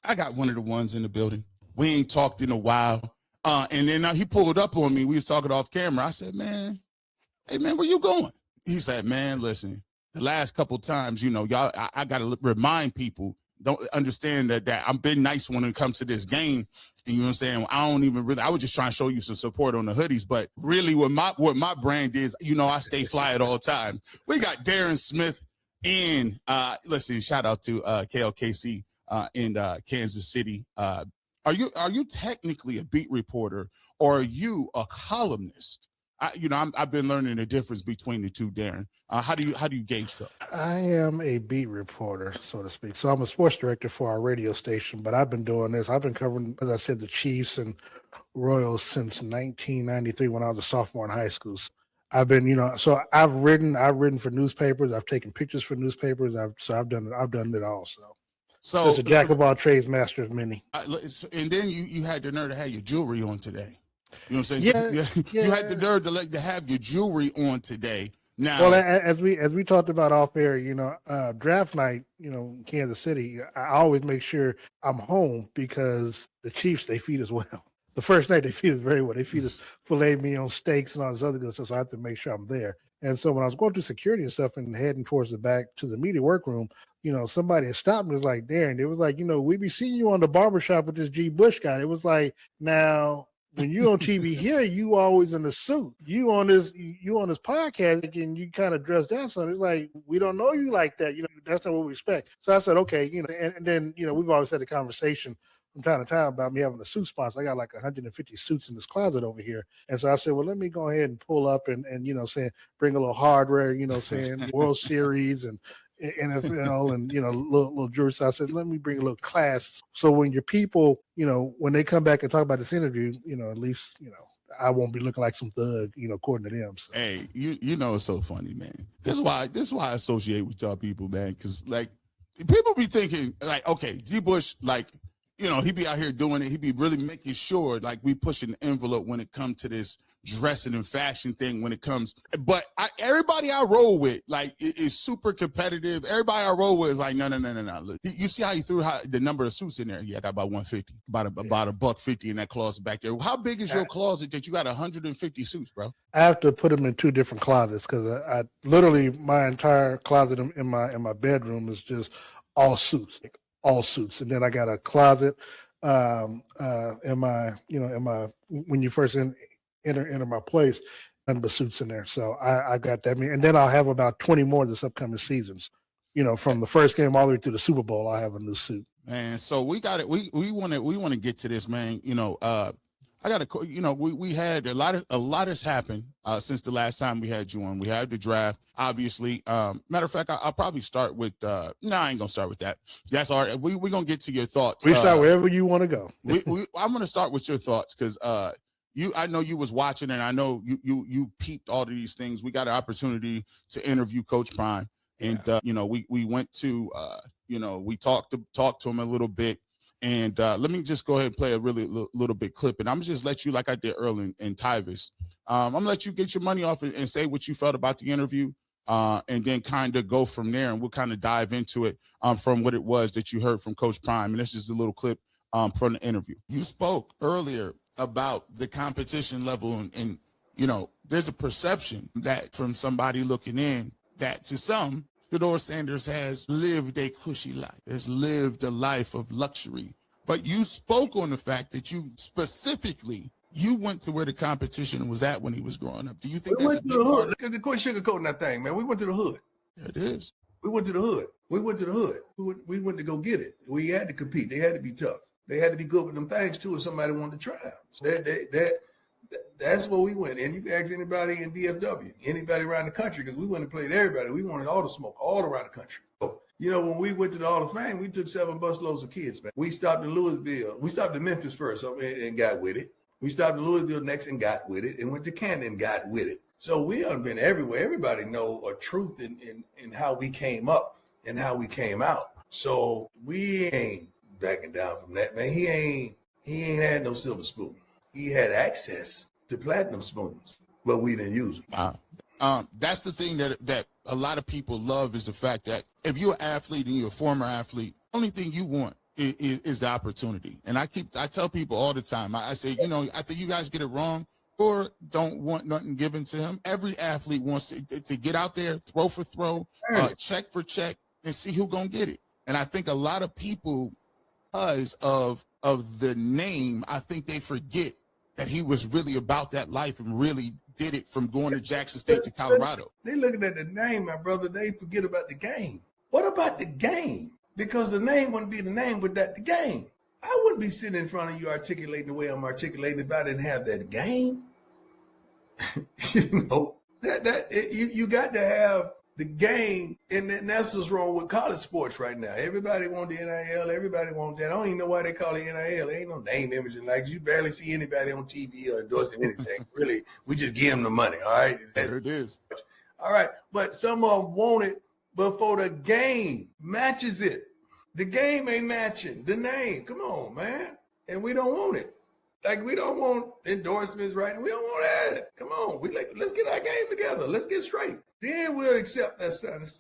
I got one of the ones in the building. We ain't talked in a while. And then he pulled up on me. We was talking off camera. I said, man, hey, man, where you going? He said, man, listen, the last couple times, y'all, I got to remind people, don't understand that I've been nice when it comes to this game. And you know what I'm saying? I don't even really, I was just trying to show you some support on the hoodies. But really what my brand is, I stay fly at all time. We got Darren Smith in, listen, shout out to KLKC in Kansas City. Are you technically a beat reporter, or are you a columnist? I've been learning the difference between the two, Darren. How do you gauge that? I am a beat reporter, so to speak. So I'm a sports director for our radio station, but I've been doing this. I've been covering, as I said, the Chiefs and Royals since 1993 when I was a sophomore in high school. I've been, so I've written for newspapers. I've taken pictures for newspapers. I've done it all. So it's a jack of all trades, master of many. And then you had the nerve to have your jewelry on today. You know what I'm saying? Yeah. You had the nerve to have your jewelry on today. Now, well, as we talked about off air, draft night, in Kansas City, I always make sure I'm home because the Chiefs, they feed us well. The first night they feed us very well. They feed us filet mignon steaks and all this other good stuff. So I have to make sure I'm there. And so when I was going through security and stuff and heading towards the back to the media workroom, somebody had stopped me. It was like, Darren, it was like, we be seeing you on the barbershop with this G-Bush guy. It was like, now, when you on TV here, you always in a suit. You on this podcast and you kind of dress down something. It's like, we don't know you like that. That's not what we expect. So I said, okay, and then, we've always had a conversation from time to time about me having a suit sponsor. I got like 150 suits in this closet over here. And so I said, well, let me go ahead and pull up and bring a little hardware, World Series and NFL and little jewelry. So I said, let me bring a little class. So when your people, when they come back and talk about this interview, at least I won't be looking like some thug, according to them. So. Hey, it's so funny, man. This is why I associate with y'all people, man. Because like people be thinking like, okay, G-Bush, like, he be out here doing it. He be really making sure like we pushing the envelope when it comes to this dressing and fashion thing when it comes. But everybody I roll with, like, is super competitive. Everybody I roll with is like, no. Look, you see how he threw the number of suits in there? Yeah, I got about 150, about $150 in that closet back there. How big is your closet that you got 150 suits, bro? I have to put them in two different closets because I literally my entire closet in my bedroom is just all suits. And then I got a closet in my when you first enter my place, none but suits in there. So I got that. And then I'll have about 20 more this upcoming seasons. From the first game all the way to the Super Bowl, I'll have a new suit. Man, so we got it. We want to get to this, man. I got to, we had a lot has happened since the last time we had you on. We had the draft, obviously. Matter of fact, I'll probably start with, I ain't gonna start with that. That's all right. We're gonna get to your thoughts. We start wherever you want to go. I'm gonna start with your thoughts because I know you was watching and I know you peeped all of these things. We got an opportunity to interview Coach Prime, and we went to we talked to him a little bit. And let me just go ahead and play a really little bit clip. And I'm just let you, like I did earlier in Tyvis, I'm going to let you get your money off and say what you felt about the interview and then kind of go from there. And we'll kind of dive into it from what it was that you heard from Coach Prime. And this is a little clip from the interview. You spoke earlier about the competition level. And there's a perception that from somebody looking in that to some, Shedeur Sanders has lived a cushy life, has lived a life of luxury. But you spoke on the fact that you went to where the competition was at when he was growing up. Do you think we went to the hood? Look at the quit sugarcoating that thing, man. We went to the hood. There it is. We went to the hood. We went to go get it. We had to compete. They had to be tough. They had to be good with them things too if somebody wanted to try them. So that's where we went. And you can ask anybody in DFW, anybody around the country, because we went and played everybody. We wanted all the smoke all around the country. So, when we went to the Hall of Fame, we took 7 busloads of kids, man. We stopped in Louisville. We stopped in Memphis first and got with it. We stopped in Louisville next and got with it, and went to Canton and got with it. So we have been everywhere. Everybody know a truth in how we came up and how we came out. So we ain't backing down from that, man. He ain't had no silver spoon. He had access to platinum spoons, but we didn't use them. Wow. That's the thing that a lot of people love is the fact that if you're an athlete and you're a former athlete, only thing you want is the opportunity. And I tell people all the time, I say, I think you guys get it wrong or don't want nothing given to him. Every athlete wants to get out there, throw for throw, check for check, and see who's going to get it. And I think a lot of people, because of the name, I think they forget that he was really about that life and really did it from going to Jackson State to Colorado. They looking at the name, my brother. They forget about the game. What about the game? Because the name wouldn't be the name without the game. I wouldn't be sitting in front of you articulating the way I'm articulating if I didn't have that game. You got to have the game, and that's what's wrong with college sports right now. Everybody want the NIL. Everybody want that. I don't even know why they call it NIL. There ain't no name, image, and likes. You barely see anybody on TV or endorsing anything. Really, we just give them the money, all right? There it is. All right, but some of them want it before the game matches it. The game ain't matching the name. Come on, man. And we don't want it. Like, we don't want endorsements, right? We don't want that. Come on. Let's get our game together. Let's get straight. Then we'll accept that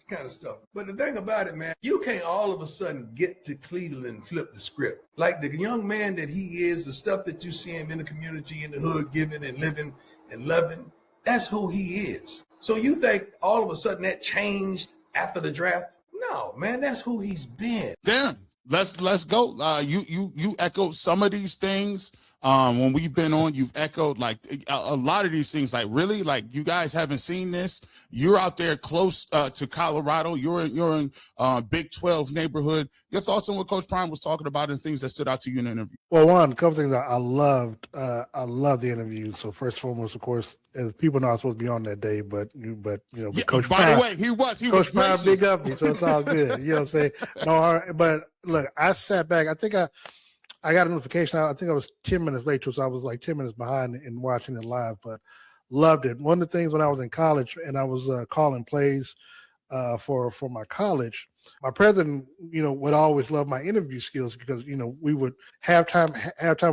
kind of stuff. But the thing about it, man, you can't all of a sudden get to Cleveland and flip the script. Like the young man that he is, the stuff that you see him in the community, in the hood, giving and living and loving, that's who he is. So you think all of a sudden that changed after the draft? No, man, that's who he's been. Darren, let's go. You echoed some of these things. When we've been on, you've echoed like a lot of these things. Like, really, like, you guys haven't seen this. You're out there close to Colorado. You're in Big 12 neighborhood. Your thoughts on what Coach Prime was talking about and things that stood out to you in the interview? Well, a couple things I loved. I loved the interview. So first and foremost, of course, as people know I'm supposed to be on that day, but Coach by Prime, the way, he was Coach Prime gracious. big up me, so it's all good. You know what I'm saying? No, but look, I sat back. I think I got a notification. I think I was 10 minutes late, so I was like 10 minutes behind in watching it live, but loved it. One of the things when I was in college and I was calling plays for my college, my president, would always love my interview skills because, we would halftime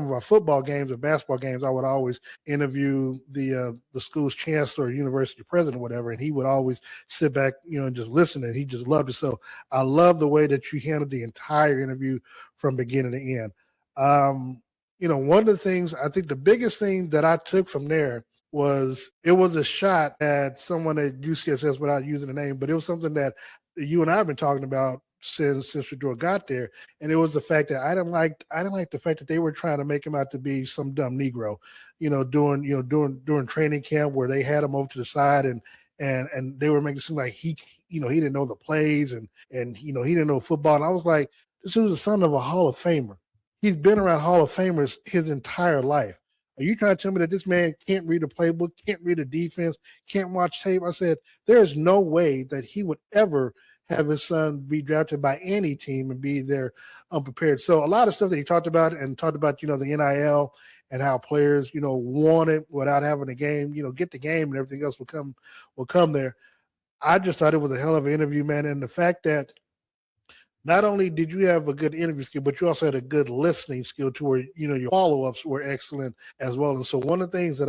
of our football games or basketball games, I would always interview the school's chancellor or university president or whatever, and he would always sit back, and just listen, and he just loved it. So I love the way that you handled the entire interview from beginning to end. One of the things, I think the biggest thing that I took from there was it was a shot at someone at UCSS without using the name, but it was something that you and I have been talking about since Shedeur got there. And it was the fact that I didn't like the fact that they were trying to make him out to be some dumb Negro, during training camp where they had him over to the side and they were making it seem like he didn't know the plays and he didn't know football. And I was like, this is the son of a Hall of Famer. He's been around Hall of Famers his entire life. Are you trying to tell me that this man can't read a playbook, can't read a defense, can't watch tape? I said, there's no way that he would ever have his son be drafted by any team and be there unprepared. So a lot of stuff that he talked about, the NIL and how players, want it without having a game, get the game and everything else will come there. I just thought it was a hell of an interview, man. And the fact that not only did you have a good interview skill, but you also had a good listening skill to where, your follow-ups were excellent as well. And so one of the things that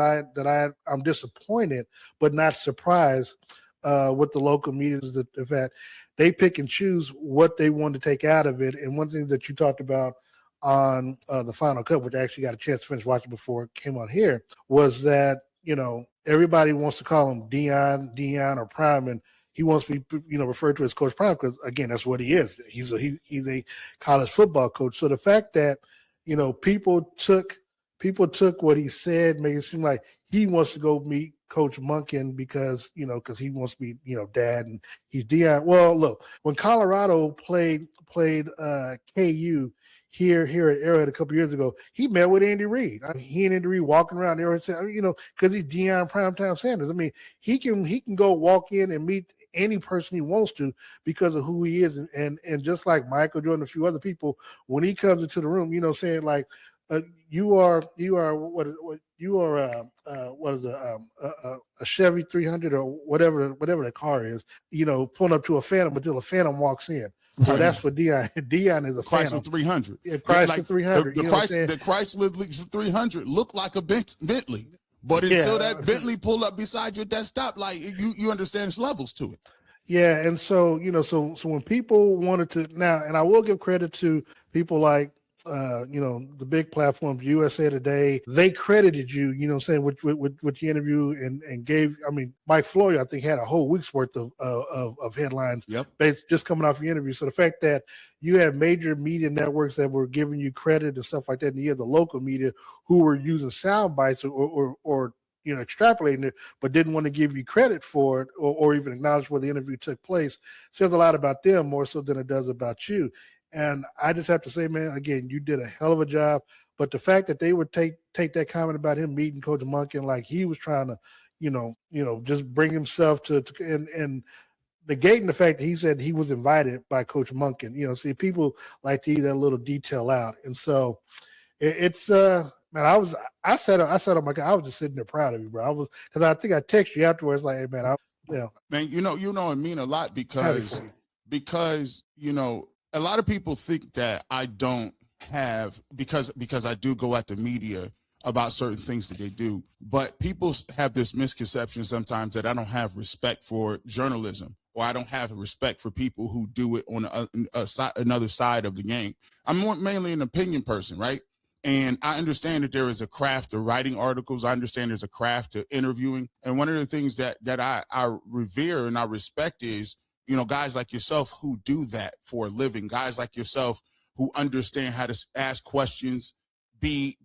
I'm disappointed, but not surprised with the local media is the fact they pick and choose what they want to take out of it. And one thing that you talked about on the Final Cut, which I actually got a chance to finish watching before it came on here, was that, everybody wants to call him Deion or Prime, and he wants to be, referred to as Coach Prime because, again, that's what he is. He's a college football coach. So the fact that, people took what he said, made it seem like he wants to go meet Coach Monken because he wants to be, dad, and he's Deion. Well, look, when Colorado played KU here at Arrowhead a couple years ago, he met with Andy Reid. He and Andy Reid walking around Arrowhead, because he's Deion Primetime Sanders. I mean, he can go walk in and meet any person he wants to because of who he is, and just like Michael Jordan, a few other people, when he comes into the room, saying like, you are a Chevy 300 or whatever the car is, pulling up to a Phantom until a Phantom walks in. So that's what Deion is, a Chrysler Phantom. 300. Yeah, Chrysler like 300. The Chrysler 300 looked like a Bentley. But until that Bentley pulled up beside your desktop, like you understand its levels to it. Yeah, and so so when people wanted to now, and I will give credit to people like the big platforms, USA Today, they credited you, what I'm saying, with the interview and gave. I mean, Mike Floyd, I think, had a whole week's worth of headlines Yep. based just coming off your interview. So the fact that you have major media networks that were giving you credit and stuff like that, and you have the local media who were using sound bites or extrapolating it, but didn't want to give you credit for it or even acknowledge where the interview took place, says a lot about them more so than it does about you. And I just have to say, man, again, you did a hell of a job. But the fact that they would take that comment about him meeting Coach Monken like he was trying to, just bring himself to and negating the fact that he said he was invited by Coach Monken. See, people like to leave that little detail out, and so it's man, I said oh my God, I was just sitting there proud of you, bro. I was, because I think I texted you afterwards like, hey man, Man, it mean a lot because a lot of people think that I don't have because I do go at the media about certain things that they do, but people have this misconception sometimes that I don't have respect for journalism or I don't have respect for people who do it on another side of the game. I'm mainly an opinion person, right? And I understand that there is a craft to writing articles. I understand there's a craft to interviewing. And one of the things that I revere and I respect is, guys like yourself who do that for a living, guys like yourself who understand how to ask questions, get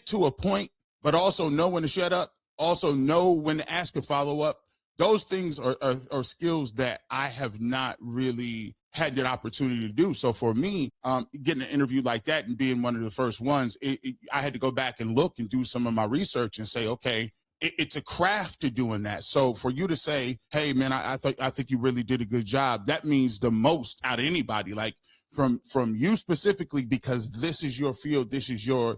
to a point, but also know when to shut up, also know when to ask a follow-up. Those things are skills that I have not really had that opportunity to do. So for me, getting an interview like that and being one of the first ones, I had to go back and look and do some of my research and say, okay, it's a craft to doing that. So for you to say, hey man, I think you really did a good job, that means the most out of anybody. Like from you specifically, because this is your field, this is your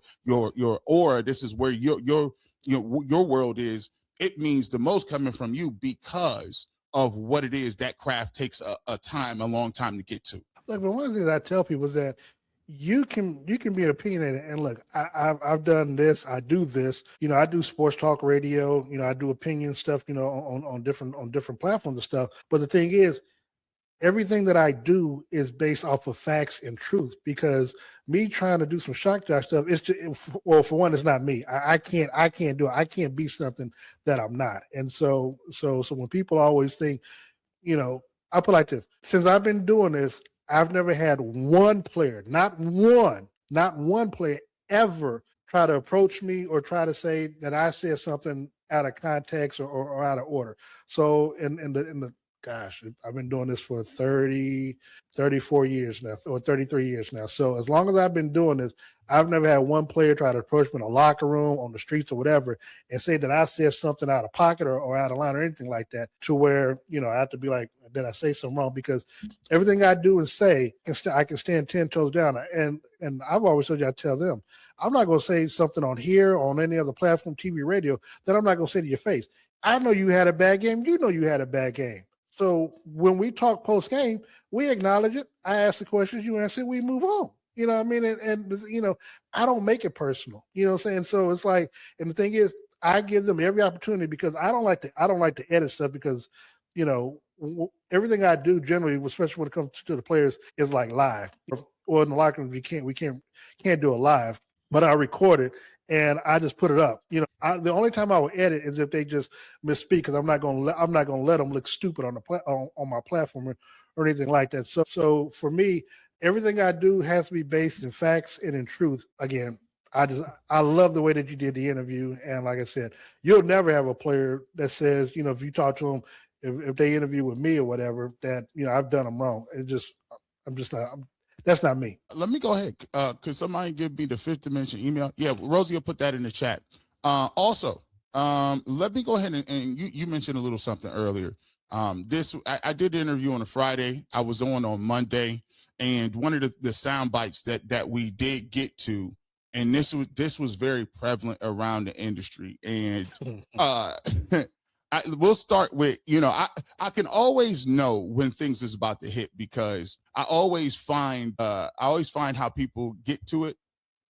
aura, this is where your world is. It means the most coming from you because of what it is that craft takes a long time to get to. Look, but one of the things I tell people is that you can be opinionated. And look, I've done this, I do this. I do sports talk radio. I do opinion stuff. On different platforms and stuff. But the thing is, everything that I do is based off of facts and truth, because me trying to do some shock jock stuff, it's just, well, for one, it's not me. I can't do it. I can't be something that I'm not. And so when people always think, I put it like this, since I've been doing this, I've never had one player, not one player ever try to approach me or try to say that I said something out of context or out of order. So in the gosh, I've been doing this for 34 years now, or 33 years now. So as long as I've been doing this, I've never had one player try to approach me in a locker room, on the streets or whatever, and say that I said something out of pocket or out of line or anything like that, to where, I have to be like, did I say something wrong? Because everything I do and say, I can stand 10 toes down. And I've always told you, I tell them, I'm not going to say something on here or on any other platform, TV, radio, that I'm not going to say to your face. I know you had a bad game. You know you had a bad game. So when we talk post game, we acknowledge it. I ask the questions, you answer, we move on. You know what I mean? And I don't make it personal. You know what I'm saying? So it's like, and the thing is, I give them every opportunity, because I don't like to edit stuff, because, everything I do generally, especially when it comes to the players, is like live. Or in the locker room, we can't do it live, but I record it and I just put it up. The only time I will edit is if they just misspeak, because I'm not going to let them look stupid on my platform or anything like that. So for me, everything I do has to be based in facts and in truth. Again, I love the way that you did the interview, and like I said, you'll never have a player that says, if you talk to them, if they interview with me or whatever, that I've done them wrong. That's not me. Let me go ahead. Could somebody give me the Fifth Dimension email? Yeah, Rosie will put that in the chat. Also, let me go ahead and you mentioned a little something earlier. I did the interview on a Friday. I was on Monday, and one of the sound bites that we did get to, and this was very prevalent around the industry, and we'll start with, I can always know when things is about to hit, because I always find how people get to it.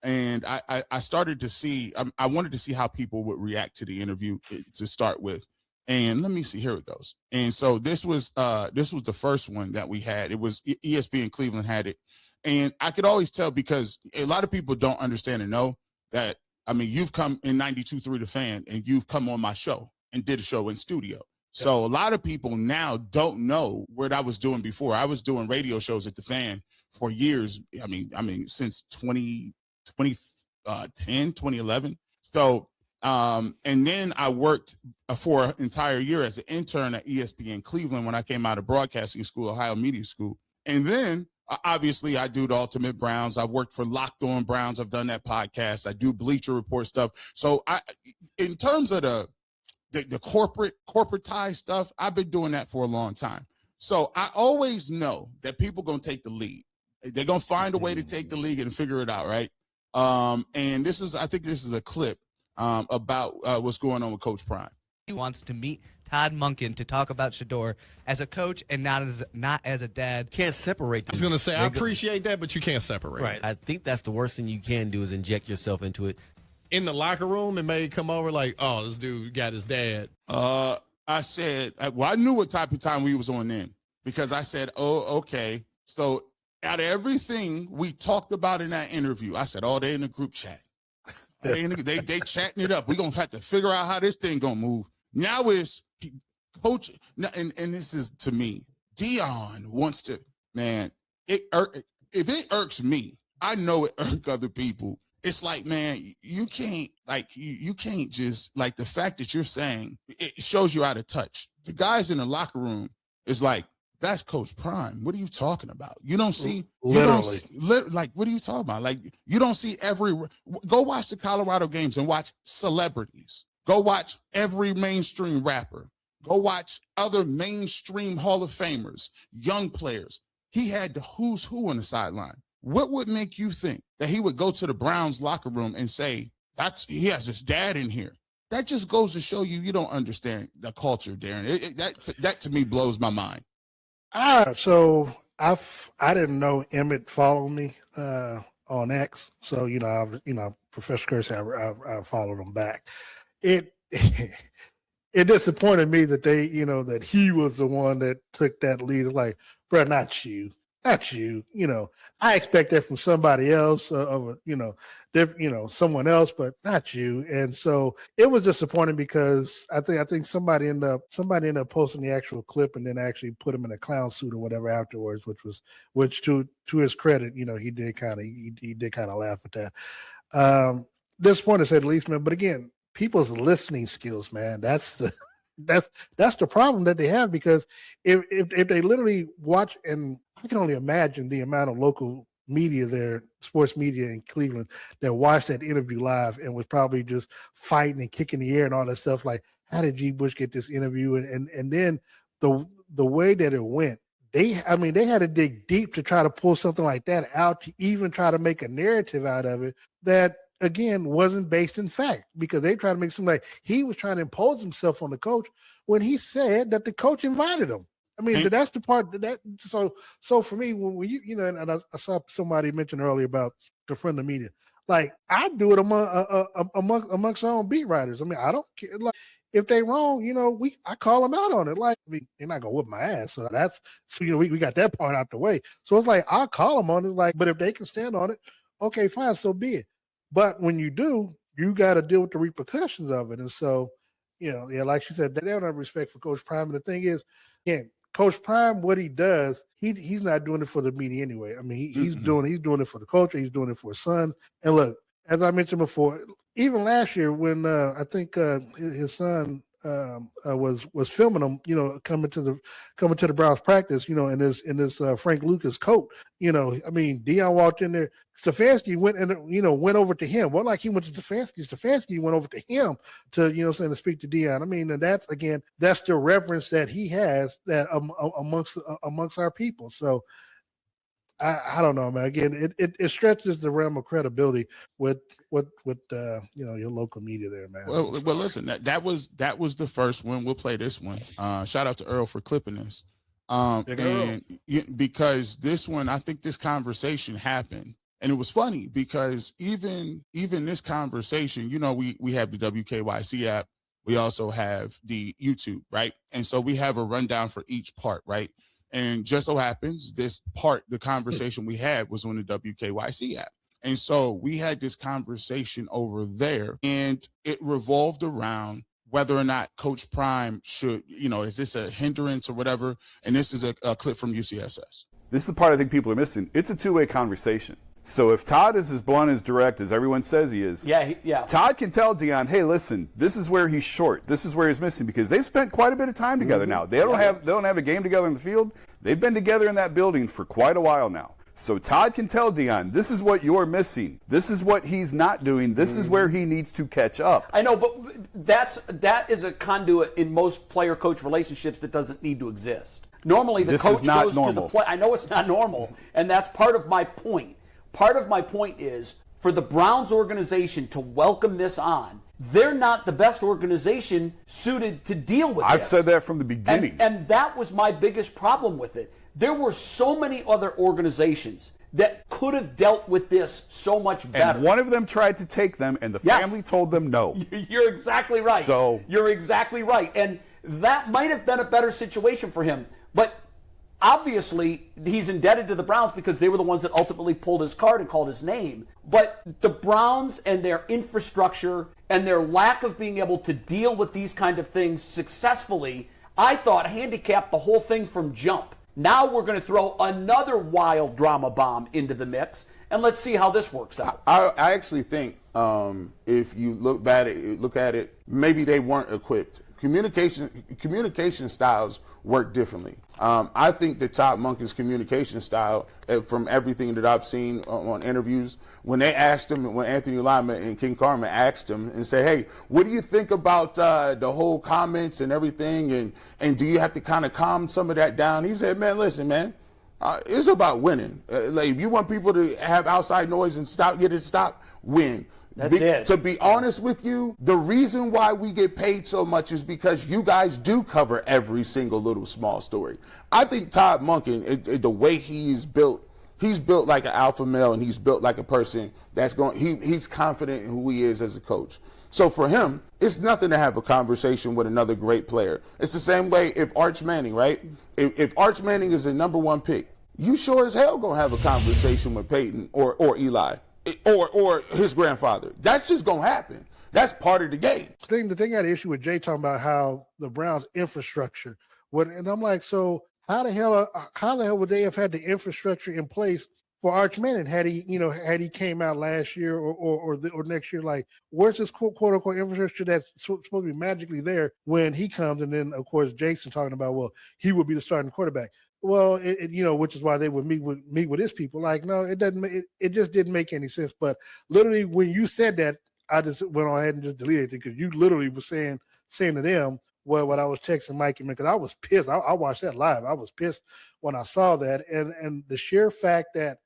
And I started to see, I wanted to see how people would react to the interview to start with. And let me see, here it goes. And so this was the first one that we had. It was ESPN Cleveland had it. And I could always tell, because a lot of people don't understand and know that, I mean, you've come in 92.3 The Fan, and you've come on my show and did a show in studio. So a lot of people now don't know what I was doing before. I was doing radio shows at The Fan for years. I mean, since 2010, 2011. So, and then I worked for an entire year as an intern at ESPN Cleveland when I came out of broadcasting school, Ohio Media School. And then obviously I do the Ultimate Browns. I've worked for Locked On Browns. I've done that podcast. I do Bleacher Report stuff. So in terms of the corporate tie stuff, I've been doing that for a long time. So I always know that people going to take the lead. They're going to find a way to take the lead and figure it out, right? And I think this is a clip about what's going on with Coach Prime. He wants to meet Todd Monken to talk about Shedeur as a coach and not as a dad. Can't separate them. I was going to say, I appreciate that, but you can't separate. Right. I think that's the worst thing you can do is inject yourself into it. In the locker room, it may come over like, oh, this dude got his dad. I said, well, I knew what type of time we was on then, because I said, oh, okay. So out of everything we talked about in that interview, I said, oh, they in the group chat. They chatting it up. We're going to have to figure out how this thing going to move. Now is coach, and this is to me, Deion wants to, man, if it irks me, I know it irks other people. It's like, man, you can't, like, you can't just, like, the fact that you're saying, it shows you out of touch. The guys in the locker room is like, that's Coach Prime. What are you talking about? You don't see, literally. Like, what are you talking about? Like, you don't see go watch the Colorado games and watch celebrities. Go watch every mainstream rapper. Go watch other mainstream Hall of Famers, young players. He had the who's who on the sideline. What would make you think that he would go to the Browns locker room and say, he has his dad in here? That just goes to show you don't understand the culture, Darren. That to me blows my mind. So I didn't know Emmett followed me on X. So, Professor Curse, I followed him back. It disappointed me that that he was the one that took that lead. It's like, bro, not you. I expect that from somebody else, someone else, but not you. And so it was disappointing because I think somebody ended up posting the actual clip and then actually put him in a clown suit or whatever afterwards, which to his credit, he did kind of laugh at that. Disappointed to say the least, man. But again, people's listening skills, man, that's the problem that they have, because if they literally watch, and I can only imagine the amount of local media there, sports media in Cleveland, that watched that interview live and was probably just fighting and kicking the air and all that stuff. Like, how did G-Bush get this interview? And then the way that it went, they had to dig deep to try to pull something like that out, to even try to make a narrative out of it that, again, wasn't based in fact, because they tried to make it seem like he was trying to impose himself on the coach when he said that the coach invited him. I mean, that's the part that so for me, when you and I saw somebody mention earlier about the friend of media, like, I do it amongst our own beat writers. I mean, I don't care. Like, if they wrong, I call them out on it. Like, I mean, they're not gonna whip my ass. So we got that part out the way. So it's like, I'll call them on it. Like, but if they can stand on it, okay, fine, so be it. But when you do, you got to deal with the repercussions of it. And so, like she said, they don't have respect for Coach Prime. And the thing is, again, Coach Prime, what he does, he's not doing it for the media anyway. I mean, he's doing it for the culture. He's doing it for his son. And look, as I mentioned before, even last year when I think his son was filming him, coming to the Browns practice, in this Frank Lucas coat, Deion walked in there. Stefanski went over to him. Well, like he went to Stefanski. Stefanski went over to him to speak to Deion. I mean, and that's the reverence that he has that amongst our people. So I don't know, man. Again, it stretches the realm of credibility with your local media there, man. Well, listen, that was the first one. We'll play this one. Shout out to Earl for clipping this. Because this one, I think this conversation happened, and it was funny because even this conversation, we have the WKYC app, We also have the YouTube, right? And so we have a rundown for each part, right? And just so happens, this part, the conversation we had was on the WKYC app. And so we had this conversation over there, and it revolved around whether or not Coach Prime should, is this a hindrance or whatever? And this is a clip from UCSS. This is the part I think people are missing. It's a two-way conversation. So if Todd is as blunt, as direct as everyone says he is, Todd can tell Deion, hey, listen, this is where he's short. This is where he's missing, because they've spent quite a bit of time together now. They don't have a game together in the field. They've been together in that building for quite a while now. So Todd can tell Deion, this is what you're missing. This is what he's not doing. This is where he needs to catch up. I know, but that is a conduit in most player-coach relationships that doesn't need to exist. Normally, the coach goes to the player. I know it's not normal, and that's part of my point. Part of my point is, for the Browns organization to welcome this on, they're not the best organization suited to deal with this. I've said that from the beginning. And that was my biggest problem with it. There were so many other organizations that could have dealt with this so much better. And one of them tried to take them, and the family told them no. You're exactly right. You're exactly right. And that might have been a better situation for him. But obviously, he's indebted to the Browns because they were the ones that ultimately pulled his card and called his name. But the Browns and their infrastructure and their lack of being able to deal with these kind of things successfully, I thought handicapped the whole thing from jump. Now we're going to throw another wild drama bomb into the mix, and let's see how this works out. I actually think if you look at it, maybe they weren't equipped. Communication styles work differently. I think that Todd Monken's communication style, from everything that I've seen on interviews, when they asked him, when Anthony Lima and King Carmen asked him and say, hey, what do you think about the whole comments and everything, and do you have to kind of calm some of that down? He said, man, listen, man, it's about winning. Like, if you want people to have outside noise and get it stopped, win. That's it. To be honest with you, the reason why we get paid so much is because you guys do cover every single little small story. I think Todd Monken, the way he's built like an alpha male, and he's built like a person that's he's confident in who he is as a coach. So for him, it's nothing to have a conversation with another great player. It's the same way if Arch Manning, right? If Arch Manning is the #1 pick, you sure as hell gonna have a conversation with Peyton or Eli. Or his grandfather. That's just going to happen. That's part of the game. The thing I had an issue with Jay talking about how the Browns' infrastructure and I'm like, so how the hell would they have had the infrastructure in place for Arch Manning had he came out last year or next year? Like, where's this quote unquote infrastructure that's supposed to be magically there when he comes? And then of course Jason talking about, well, he would be the starting quarterback. Well, which is why they would meet with his people. Like, no, it doesn't. It just didn't make any sense. But literally, when you said that, I just went on ahead and just deleted it because you literally were saying to them what I was texting Mike and because I was pissed. I watched that live. I was pissed when I saw that, and the sheer fact that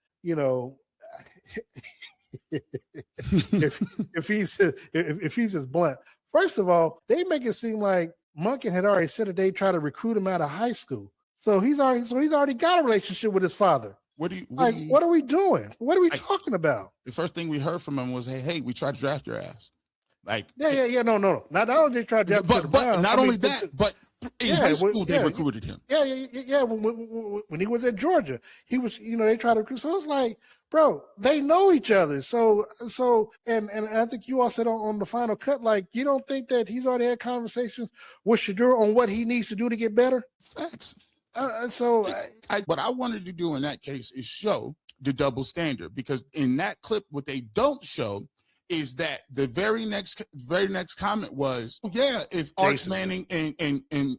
if he's as blunt. First of all, they make it seem like Monken had already said that they try to recruit him out of high school. So he's already got a relationship with his father. What are we doing? What are we talking about? The first thing we heard from him was, hey, we tried to draft your ass. Like, no. Not only they tried to draft him, but not only that, but in high school they recruited him. Yeah. When he was at Georgia, he was, they tried to recruit. So it's like, bro, they know each other. So, and I think you all said on the final cut, like, you don't think that he's already had conversations with Shedeur on what he needs to do to get better? Facts. What I wanted to do in that case is show the double standard, because in that clip, what they don't show is that the very next comment was, if Arch Manning and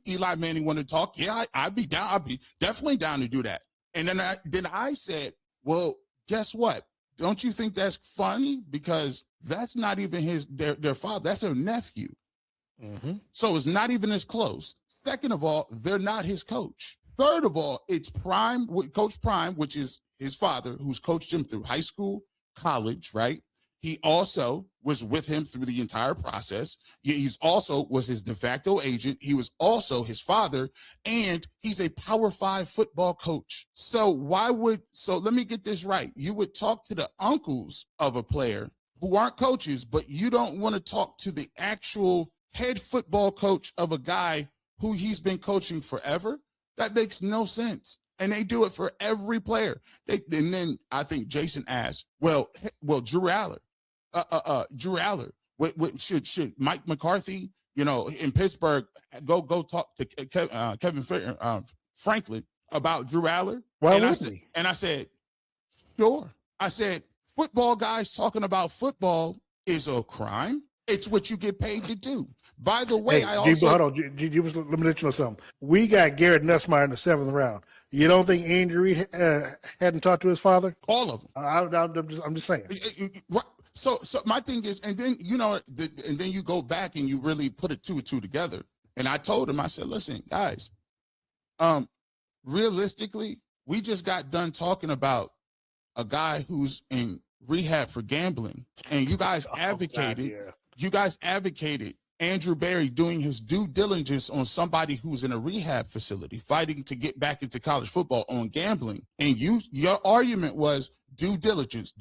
Eli Manning want to talk, I'd be down. I'd be definitely down to do that. And then I said, well, guess what? Don't you think that's funny? Because that's not even their father. That's their nephew. Mm-hmm. So it's not even as close. Second of all, they're not his coach. Third of all, it's Coach Prime, which is his father, who's coached him through high school, college, right? He also was with him through the entire process. He's also was his de facto agent. He was also his father, and he's a Power 5 football coach. So let me get this right. You would talk to the uncles of a player who aren't coaches, but you don't want to talk to the actual head football coach of a guy who he's been coaching forever? That makes no sense. And they do it for every player. And then I think Jason asked, well, Drew Aller, should Mike McCarthy, in Pittsburgh, go talk to Kevin Franklin about Drew Aller? Why and wouldn't he? And I said, sure. I said, football guys talking about football is a crime. It's what you get paid to do. By the way, hold on. Let me let you know something. We got Garrett Nussmeier in the 7th round. You don't think Andy Reid hadn't talked to his father? All of them. I'm just saying. So my thing is, and then and then you go back and you really put it two together. And I told him, I said, listen, guys, realistically, we just got done talking about a guy who's in rehab for gambling, and you guys advocated. God, yeah. You guys advocated Andrew Berry doing his due diligence on somebody who's in a rehab facility fighting to get back into college football on gambling. And your argument was due diligence.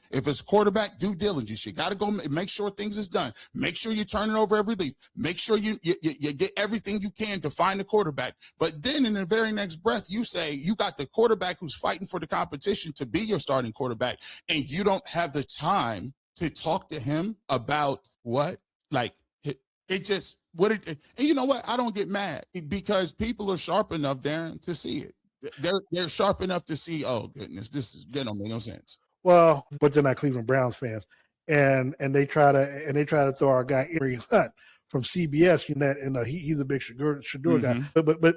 If it's quarterback, due diligence. You got to go make sure things is done. Make sure you turn it over every leaf. Make sure you get everything you can to find the quarterback. But then in the very next breath, you say you got the quarterback who's fighting for the competition to be your starting quarterback, and you don't have the time to talk to him about what? Like, it just, and you know what? I don't get mad because people are sharp enough, Darren, to see it. They're sharp enough to see, oh goodness, that don't make no sense. Well, but they're not Cleveland Browns fans, and they try to throw our guy Emory Hunt from CBS, he's a big Shedeur guy,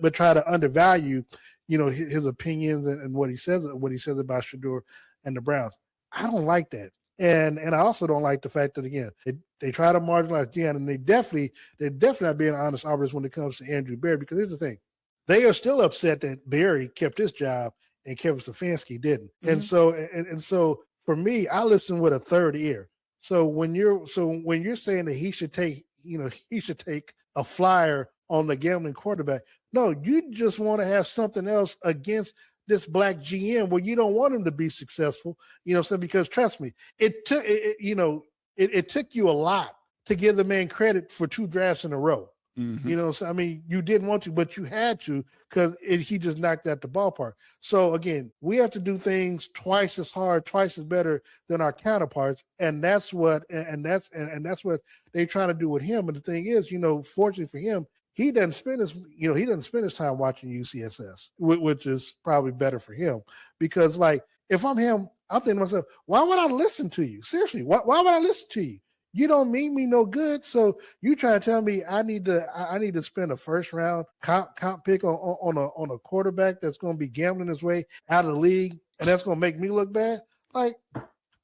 but try to undervalue, his opinions and what he says about Shedeur and the Browns. I don't like that. And I also don't like the fact that, again, they try to marginalize Jan, and they're definitely not being honest arbiters when it comes to Andrew Berry, because here's the thing. They are still upset that Berry kept his job and Kevin Stefanski didn't. Mm-hmm. And so for me, I listen with a third ear. So when you're saying that he should take a flyer on the gambling quarterback, no, you just want to have something else against this black GM where you don't want him to be successful, because trust me, it took you a lot to give the man credit for 2 drafts in a row. Mm-hmm. You didn't want to, but you had to, because he just knocked out the ballpark. So again, we have to do things twice as hard, twice as better than our counterparts, and that's what they're trying to do with him. And the thing is, fortunately for him, he doesn't spend his time watching UCSS, which is probably better for him, because if I'm him, I'm thinking to myself, why would I listen to you? Seriously, why would I listen to you? You don't mean me no good. So you trying to tell me I need to spend a first round comp pick on a quarterback that's going to be gambling his way out of the league, and that's going to make me look bad? Like,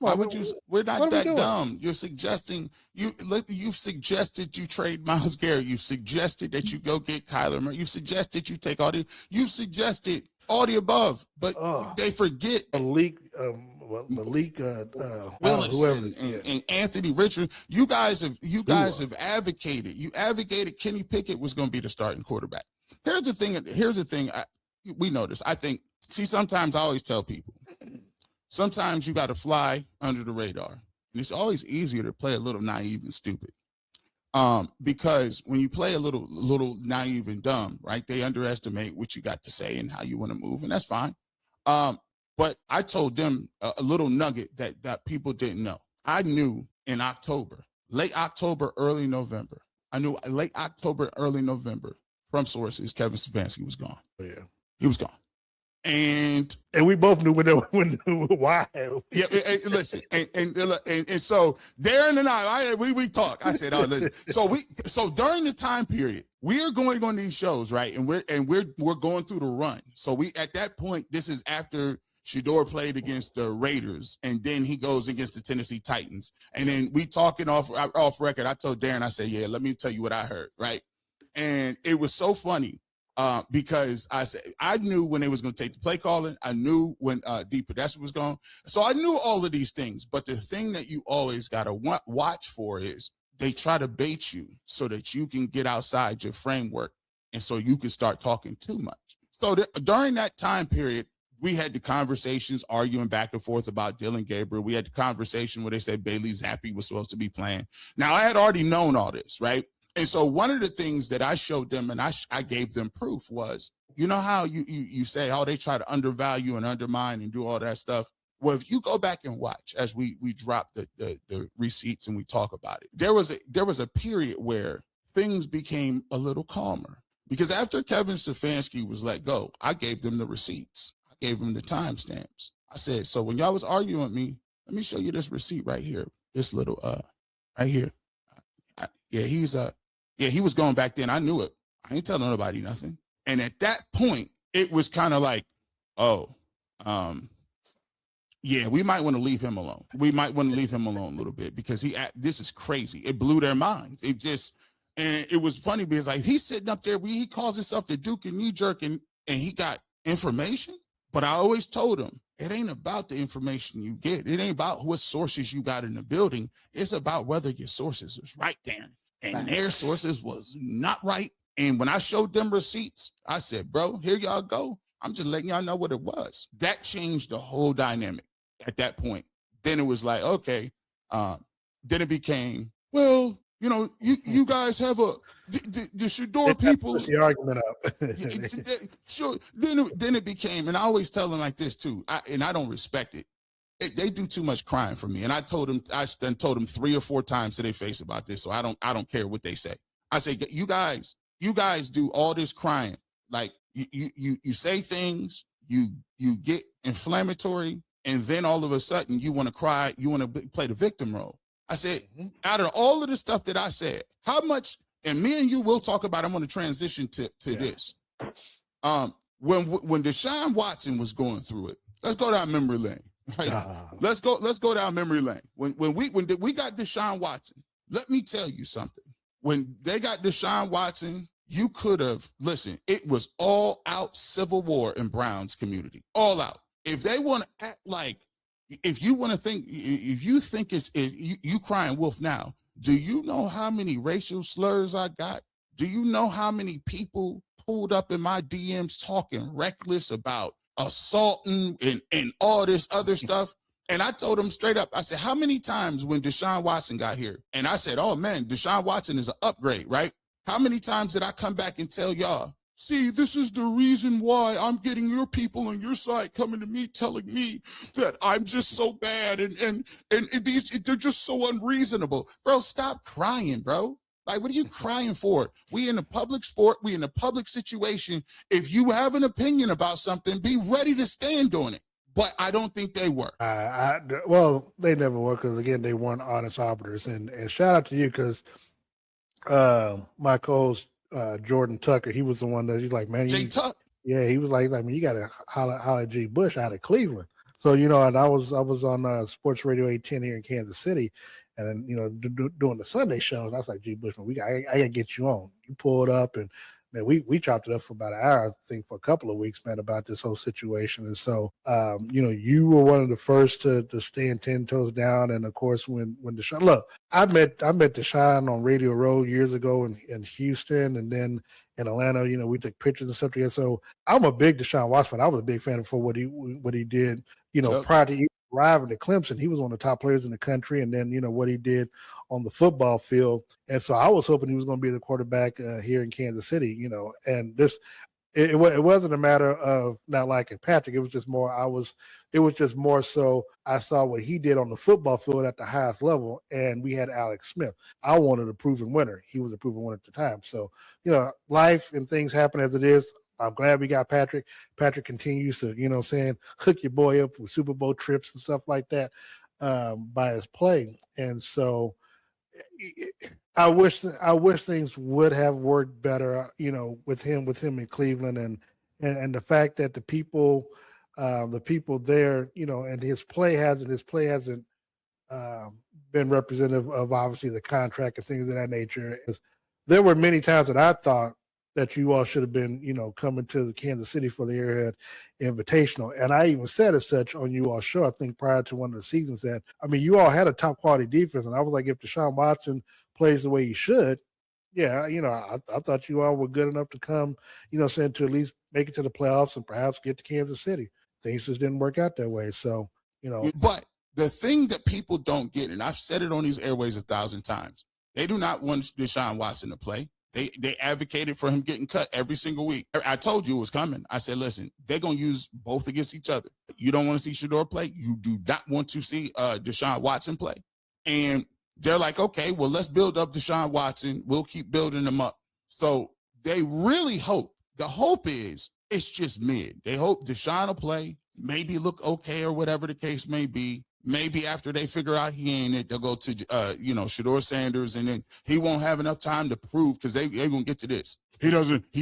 why would you? We're not that dumb. You're suggesting you've suggested you trade Myles Garrett. You've suggested that you go get Kyler Murray. You've suggested you take all the. You've suggested all the above, but they forget Malik Willis and Anthony Richard. You guys have advocated. You advocated Kenny Pickett was going to be the starting quarterback. Here's the thing. We know this. I think. See, sometimes I always tell people. Sometimes you got to fly under the radar, and it's always easier to play a little naive and stupid. Because when you play a little naive and dumb, right? They underestimate what you got to say and how you want to move, and that's fine. But I told them a little nugget that people didn't know. I knew in October, late October, early November. I knew late October, early November from sources, Kevin Stefanski was gone. Oh, yeah, he was gone. And we both knew why. Yeah, listen, and so Darren and I we talk. I said, oh, listen. So during the time period, we are going on these shows, right? And we're going through the run. So we at that point, this is after Shedeur played against the Raiders, and then he goes against the Tennessee Titans, and then we talking off record. I told Darren, I said, yeah, let me tell you what I heard, right? And it was so funny. Because I knew when they was going to take the play calling. I knew when the pedestrian was gone. So I knew all of these things. But the thing that you always got to watch for is they try to bait you so that you can get outside your framework and so you can start talking too much. So during that time period, we had the conversations arguing back and forth about Dylan Gabriel. We had the conversation where they said Bailey Zappi was supposed to be playing. Now, I had already known all this, right? And so one of the things that I showed them and I gave them proof was, you know how you say, oh, they try to undervalue and undermine and do all that stuff. Well, if you go back and watch as we drop the receipts and we talk about it, there was a period where things became a little calmer. Because after Kevin Stefanski was let go, I gave them the receipts. I gave them the timestamps. I said, so when y'all was arguing with me, let me show you this receipt right here. This little right here. He was going back then. I knew it. I ain't telling nobody nothing. And at that point, it was kind of like, we might want to leave him alone. We might want to leave him alone a little bit because this is crazy. It blew their minds. And it was funny because like he's sitting up there, he calls himself the Duke and knee jerk and he got information. But I always told him, it ain't about the information you get. It ain't about what sources you got in the building. It's about whether your sources is right, Darren. And their sources was not right. And when I showed them receipts, I said, bro, here y'all go. I'm just letting y'all know what it was. That changed the whole dynamic at that point. Then it was like, okay. Then it became, well, you know, you guys have the Shedeur people. Push the argument up. Sure. Then it became, and I always tell them like this too, and I don't respect it. They do too much crying for me. And I told them 3 or 4 times to their face about this. So I don't care what they say. I say, you guys do all this crying. Like you say things, you get inflammatory, and then all of a sudden you want to cry, you want to play the victim role. I said, out of all of the stuff that I said, how much, and me and you will talk about, I'm going to transition to this. When Deshaun Watson was going through it, let's go down memory lane. Right? Let's go down memory lane. When we got Deshaun Watson, let me tell you something. When they got Deshaun Watson, you could have, listen, it was all out civil war in Brown's community, all out. If they want to act like, if you think it's you crying wolf now, do you know how many racial slurs I got? Do you know how many people pulled up in my DMs talking reckless about assaulting and all this other stuff? And I told them straight up, I said, how many times when Deshaun Watson got here, and I said, oh man, Deshaun Watson is an upgrade, right? How many times did I come back and tell y'all, see, this is the reason why I'm getting your people on your side coming to me telling me that I'm just so bad and they're just so unreasonable. Bro, stop crying, bro. Like, what are you crying for? We in a public sport. We in a public situation. If you have an opinion about something, be ready to stand on it. But I don't think they were. Well, they never were because, again, they weren't honest arbiters. And shout out to you because my co-host, Jordan Tucker, he was the one that he's like, man, Tuck. Yeah, he was like, I mean, you got to holler at G-Bush out of Cleveland. So, you know, and I was on Sports Radio 810 here in Kansas City, and then, you know, doing the Sunday shows. And I was like, G-Bush, man, I got to get you on. You pulled up, and man, we chopped it up for about an hour, I think, for a couple of weeks, man, about this whole situation. And so, you know, you were one of the first to stand 10 toes down. And of course, when Deshaun, look, I met Deshaun on Radio Row years ago in Houston, and then in Atlanta, you know, we took pictures and stuff together. So I'm a big Deshaun Watson fan. I was a big fan for what he did, you know, prior to arriving to Clemson. He was one of the top players in the country, and then, you know, what he did on the football field. And so I was hoping he was going to be the quarterback here in Kansas City, you know. And it wasn't a matter of not liking Patrick. It was just more so I saw what he did on the football field at the highest level, and we had Alex Smith. I wanted a proven winner. He was a proven winner at the time. So, you know, life and things happen as it is. I'm glad we got Patrick. Patrick continues to, you know, hook your boy up with Super Bowl trips and stuff like that by his play. And so I wish things would have worked better, you know, with him in Cleveland, and the fact that the people there, you know, and his play hasn't been representative of obviously the contract and things of that nature. There were many times that I thought that you all should have been, you know, coming to the Kansas City for the Airhead Invitational. And I even said as such on you all show, I think prior to one of the seasons, that, I mean, you all had a top quality defense. And I was like, if Deshaun Watson plays the way he should, yeah, you know, I thought you all were good enough to come, you know, to at least make it to the playoffs and perhaps get to Kansas City. Things just didn't work out that way. So, you know. But the thing that people don't get, and I've said it on these airways 1,000 times, They do not want Deshaun Watson to play. They advocated for him getting cut every single week. I told you it was coming. I said, listen, they're going to use both against each other. You don't want to see Shedeur play. You do not want to see Deshaun Watson play. And they're like, okay, well, let's build up Deshaun Watson. We'll keep building them up. So they really hope. The hope is it's just mid. They hope Deshaun will play, maybe look okay or whatever the case may be. Maybe after they figure out he ain't it, they'll go to, Shedeur Sanders, and then he won't have enough time to prove, because they're going to get to this. He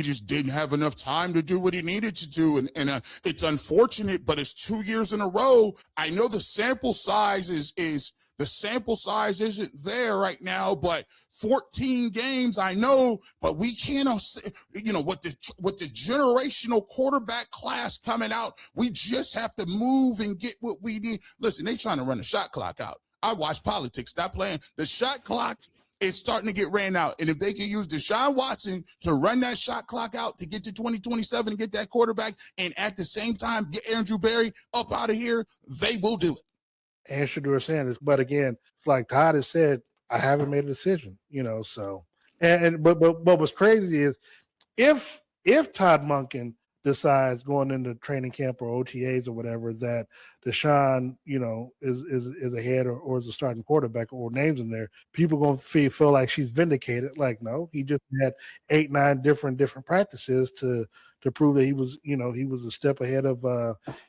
just didn't have enough time to do what he needed to do. And it's unfortunate, but it's 2 years in a row. I know the sample size the sample size isn't there right now, but 14 games, I know, but we can't, with the generational quarterback class coming out, we just have to move and get what we need. Listen, they trying to run the shot clock out. I watch politics. Stop playing. The shot clock is starting to get ran out. And if they can use Deshaun Watson to run that shot clock out to get to 2027 and get that quarterback, and at the same time get Andrew Berry up out of here, they will do it. And Shedeur Sanders. But again, it's like Todd has said, I haven't made a decision, so but what's crazy is if Todd Monken decides going into training camp or OTAs or whatever that Deshaun, is ahead or is a starting quarterback or names in there, people going to feel like she's vindicated. Like, no, he just had 8-9 different practices to prove that he was a step ahead of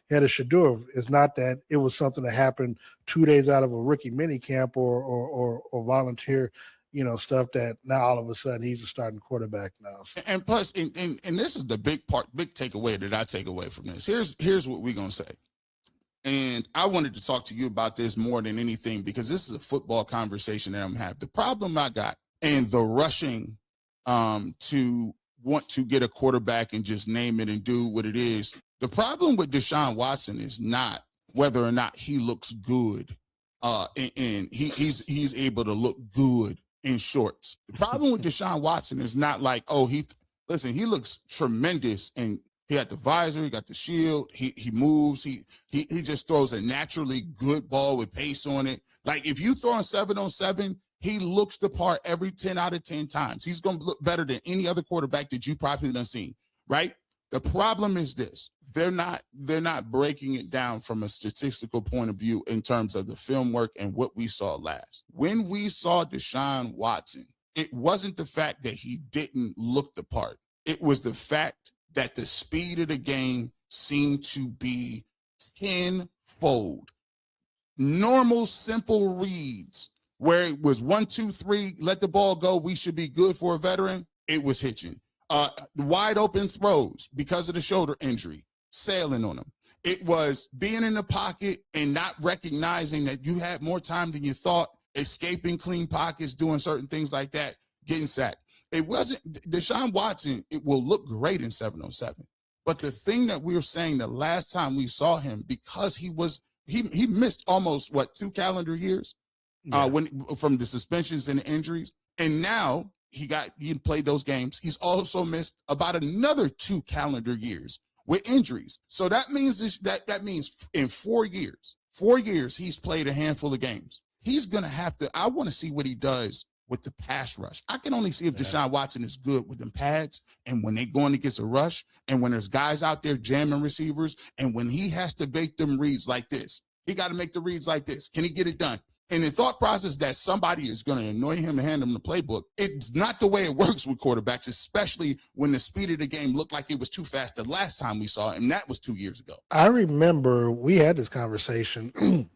Shedeur. It's not that it was something that happened 2 days out of a rookie mini camp or volunteer, stuff that now all of a sudden he's a starting quarterback now. And plus, and this is the big takeaway that I take away from this. Here's what we're going to say. And I wanted to talk to you about this more than anything, because this is a football conversation that I'm having. The problem I got and the rushing to want to get a quarterback and just name it and do what it is. The problem with Deshaun Watson is not whether or not he looks good and he's able to look good in shorts. The problem with Deshaun Watson is not like, he looks tremendous, and he got the visor, he got the shield, he moves, he just throws a naturally good ball with pace on it. Like, if you throw him 7-on-7, he looks the part every 10 out of 10 times. He's going to look better than any other quarterback that you probably done seen, right? The problem is this. They're not breaking it down from a statistical point of view in terms of the film work and what we saw last. When we saw Deshaun Watson, it wasn't the fact that he didn't look the part. It was the fact that the speed of the game seemed to be tenfold. Normal, simple reads, where it was 1, 2, 3, let the ball go, we should be good for a veteran, it was hitching. Wide open throws because of the shoulder injury, sailing on them. It was being in the pocket and not recognizing that you had more time than you thought, escaping clean pockets, doing certain things like that, getting sacked. It wasn't Deshaun Watson. It will look great in 7-on-7. But the thing that we were saying the last time we saw him, because he missed almost 2 calendar years from the suspensions and the injuries. And now he played those games. He's also missed about another 2 calendar years with injuries. So that means that means in 4 years, he's played a handful of games. He's going to have to, I want to see what he does with the pass rush. I can only see if Deshaun Watson is good with them pads, and when they going against a rush, and when there's guys out there jamming receivers, and when he has to make them reads like this. He got to make the reads like this. Can he get it done? And the thought process that somebody is going to annoy him and hand him the playbook, it's not the way it works with quarterbacks, especially when the speed of the game looked like it was too fast the last time we saw him, and that was 2 years ago. I remember we had this conversation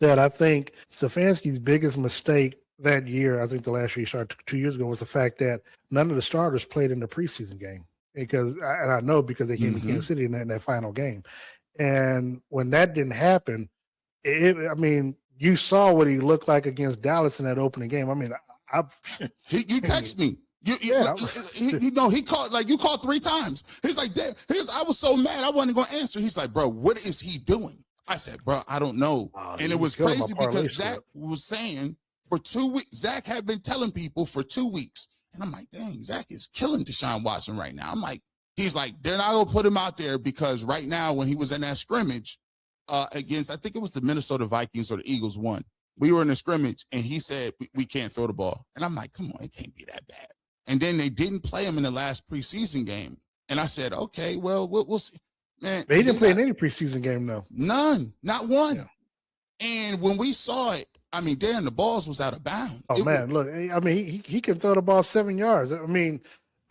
that I think Stefanski's biggest mistake that year, I think the last year he started 2 years ago, was the fact that none of the starters played in the preseason game. And I know because they came to Kansas City in that final game. And when that didn't happen, you saw what he looked like against Dallas in that opening game. I mean, you text me. He called, like, you called 3 times. He's like, I was so mad I wasn't going to answer. He's like, bro, what is he doing? I said, bro, I don't know. And it was crazy because Zach was saying for 2 weeks, Zach had been telling people for 2 weeks. And I'm like, dang, Zach is killing Deshaun Watson right now. I'm like, he's like, they're not going to put him out there because right now when he was in that scrimmage against, I think it was the Minnesota Vikings or the Eagles won. We were in a scrimmage, and he said, we can't throw the ball. And I'm like, come on, it can't be that bad. And then they didn't play him in the last preseason game. And I said, okay, well, we'll see. Man, they didn't play in any preseason game, though. None, not one. Yeah. And when we saw it, I mean, Darren, the balls was out of bounds. Oh, man, look, I mean, he can throw the ball 7 yards. I mean,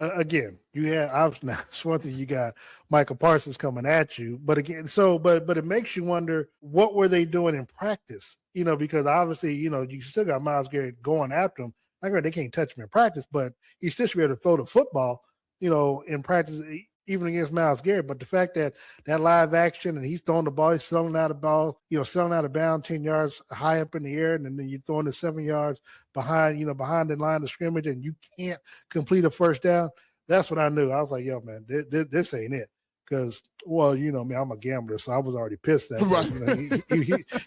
again, you have now. It's one thing, you got Michael Parsons coming at you, but again, but it makes you wonder, what were they doing in practice? Because obviously, you still got Myles Garrett going after him. I agree, they can't touch him in practice, but he still should be able to throw the football, in practice, even against Myles Garrett. But the fact that live action and he's throwing the ball, he's selling out of bounds 10 yards high up in the air, and then you're throwing it 7 yards behind the line of scrimmage, and you can't complete a first down. That's what I knew. I was like, yo, man, this ain't it. Because, well, me, I'm a gambler, so I was already pissed at him. Right.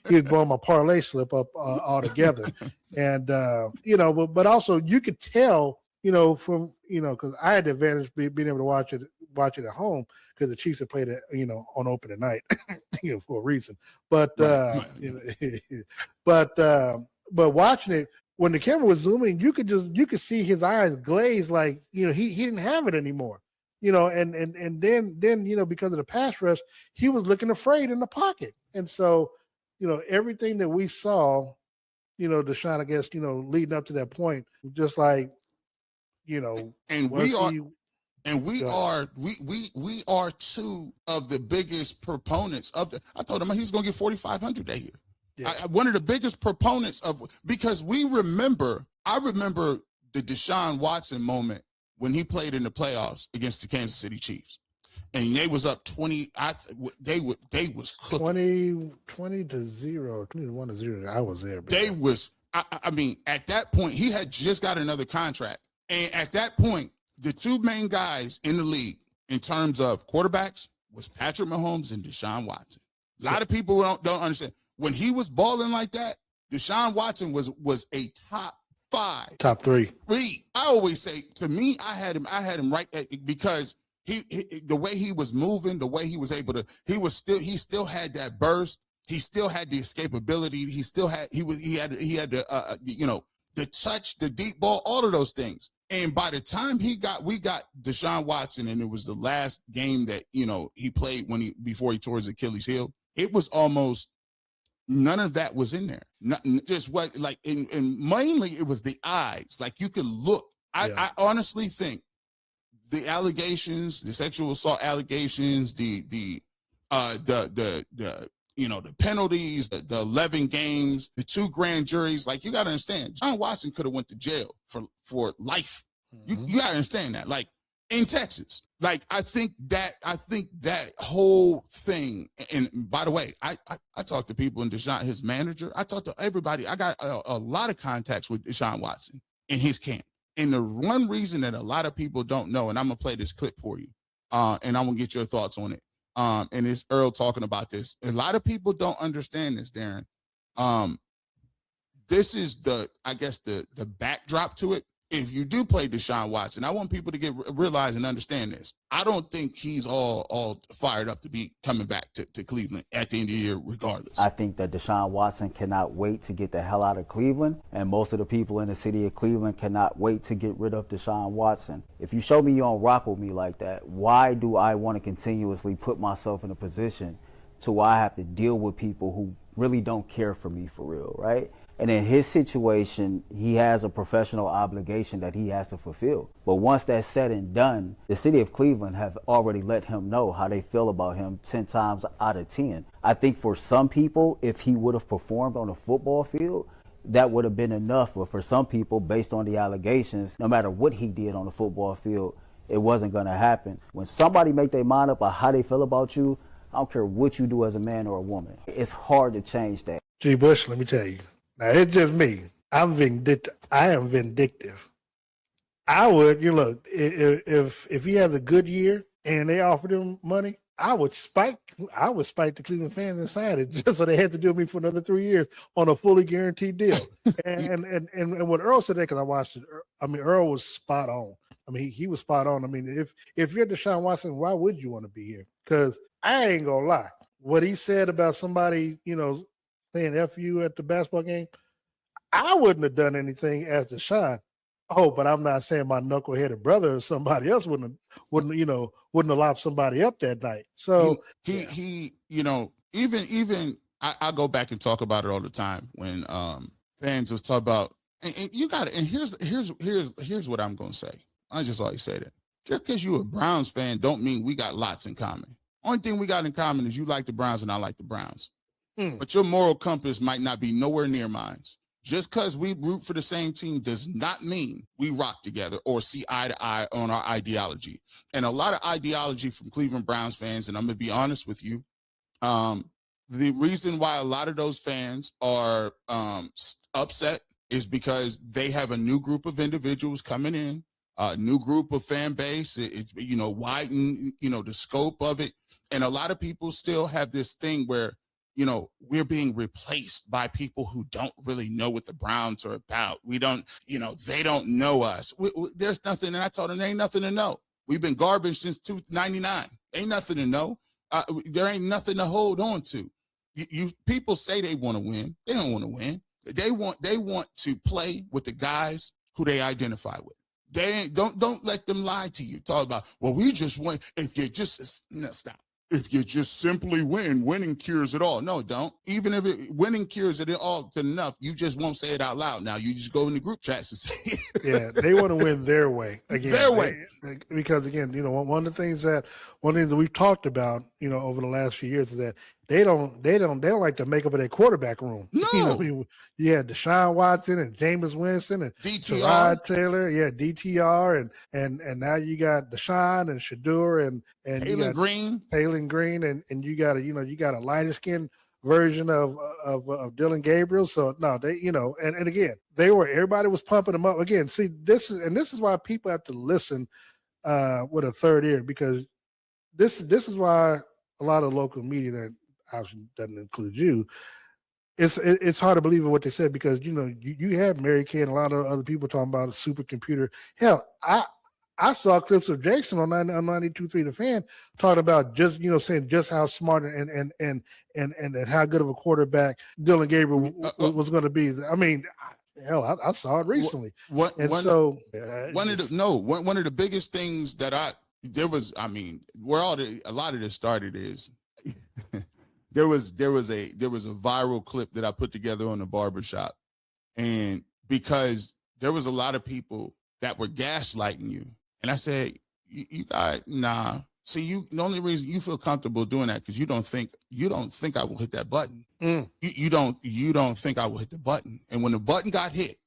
He was blowing my parlay slip up altogether. And, but also you could tell, from, because I had the advantage being able to watch it at home, because the Chiefs had played it, on opening night, for a reason. But, but watching it, when the camera was zooming, you could see his eyes glaze, like, he didn't have it anymore. And then, because of the pass rush, he was looking afraid in the pocket. And so, everything that we saw, Deshaun, I guess, leading up to that point, just like, and we are two of the biggest proponents of I told him he's going to get 4,500 that year. Yeah. One of the biggest proponents because I remember the Deshaun Watson moment when he played in the playoffs against the Kansas City Chiefs, and they was up 20. They was cooking. 20-0, 21-0. I was there. They was. I mean, at that point, he had just got another contract, and at that point, the two main guys in the league in terms of quarterbacks was Patrick Mahomes and Deshaun Watson. A lot of people don't understand when he was balling like that. Deshaun Watson was a top 3. I always say, to me, I had him right because he the way he was moving, the way he was able to, he still had that burst, he still had the escapability, he had the touch, the deep ball, all of those things. And by the time we got Deshaun Watson, and it was the last game that he played before he tore his Achilles heel, it was almost none of that was in there. Just what, like, and mainly it was the eyes. Like, you could look. I honestly think the allegations, the sexual assault allegations, the penalties, the 11 games, the 2 grand juries. Like, you got to understand, John Watson could have went to jail for life. Mm-hmm. You got to understand that. Like, in Texas. Like, I think that whole thing, and by the way, I talked to people in Deshaun, his manager. I talked to everybody. I got a lot of contacts with Deshaun Watson in his camp. And the one reason that a lot of people don't know, and I'm going to play this clip for you, and I'm going to get your thoughts on it. And it's Earl talking about this. A lot of people don't understand this, Darren. This is the backdrop to it. If you do play Deshaun Watson, I want people to realize and understand this. I don't think he's all fired up to be coming back to Cleveland at the end of the year regardless. I think that Deshaun Watson cannot wait to get the hell out of Cleveland, and most of the people in the city of Cleveland cannot wait to get rid of Deshaun Watson. If you show me you don't rock with me like that, why do I want to continuously put myself in a position to where I have to deal with people who really don't care for me for real, right? And in his situation, he has a professional obligation that he has to fulfill. But once that's said and done, the city of Cleveland have already let him know how they feel about him 10 times out of 10. I think for some people, if he would have performed on a football field, that would have been enough. But for some people, based on the allegations, no matter what he did on the football field, it wasn't going to happen. When somebody make their mind up on how they feel about you, I don't care what you do as a man or a woman. It's hard to change that. G-Bush, let me tell you. Now, it's just me. I am vindictive. I would, if he has a good year and they offered him money, I would spike the Cleveland fans inside it just so they had to do me for another 3 years on a fully guaranteed deal. and what Earl said there, because I watched it, Earl was spot on. He was spot on. If you're Deshaun Watson, why would you want to be here? Because I ain't gonna lie. What he said about somebody, saying F you at the basketball game, I wouldn't have done anything as Deshaun. Oh, but I'm not saying my knuckleheaded brother or somebody else wouldn't allow somebody up that night. So he even I go back and talk about it all the time when fans was talk about and you got it. And here's what I'm gonna say. I just always say that. Just because you're a Browns fan don't mean we got lots in common. Only thing we got in common is you like the Browns and I like the Browns. But your moral compass might not be nowhere near mine. Just because we root for the same team does not mean we rock together or see eye to eye on our ideology. And a lot of ideology from Cleveland Browns fans, and I'm going to be honest with you, the reason why a lot of those fans are upset is because they have a new group of individuals coming in, a new group of fan base. It's widen, the scope of it. And a lot of people still have this thing where, we're being replaced by people who don't really know what the Browns are about. We don't, they don't know us. There's nothing. And I told them there ain't nothing to know. We've been garbage since 1999. Ain't nothing to know. There ain't nothing to hold on to. You people say they want to win. They don't want to win. They want to play with the guys who they identify with. They don't let them lie to you. Talk about, well, we just won. If you just stop. If you just simply win, winning cures it all. No, don't. Even if winning cures it all to enough, you just won't say it out loud. Now you just go in the group chats and say it. Yeah, they want to win their way again. Their way. Because again, one of the things that we've talked about, over the last few years is that they don't like to make up of their quarterback room. No. You had Deshaun Watson and Jameis Winston and DTR Taylor, DTR and now you got Deshaun and Shedeur and Taylor Green and you got a lighter skinned version of Dylan Gabriel. So no, they and again everybody was pumping them up again. See, this is why people have to listen with a third ear, because this is why a lot of local media that obviously doesn't include you, it's hard to believe in what they said, because you have Mary Kay and a lot of other people talking about a supercomputer. Hell, I saw clips of Jason on 92.3 The Fan talking about just saying just how smart and how good of a quarterback Dylan Gabriel was going to be. I mean, hell, I saw it recently. One of the biggest things that where a lot of this started is there was a viral clip that I put together on the barbershop, and because there was a lot of people that were gaslighting you, and I said, you guys, nah. See, the only reason you feel comfortable doing that because you don't think I will hit that button. You don't think I will hit the button. And when the button got hit,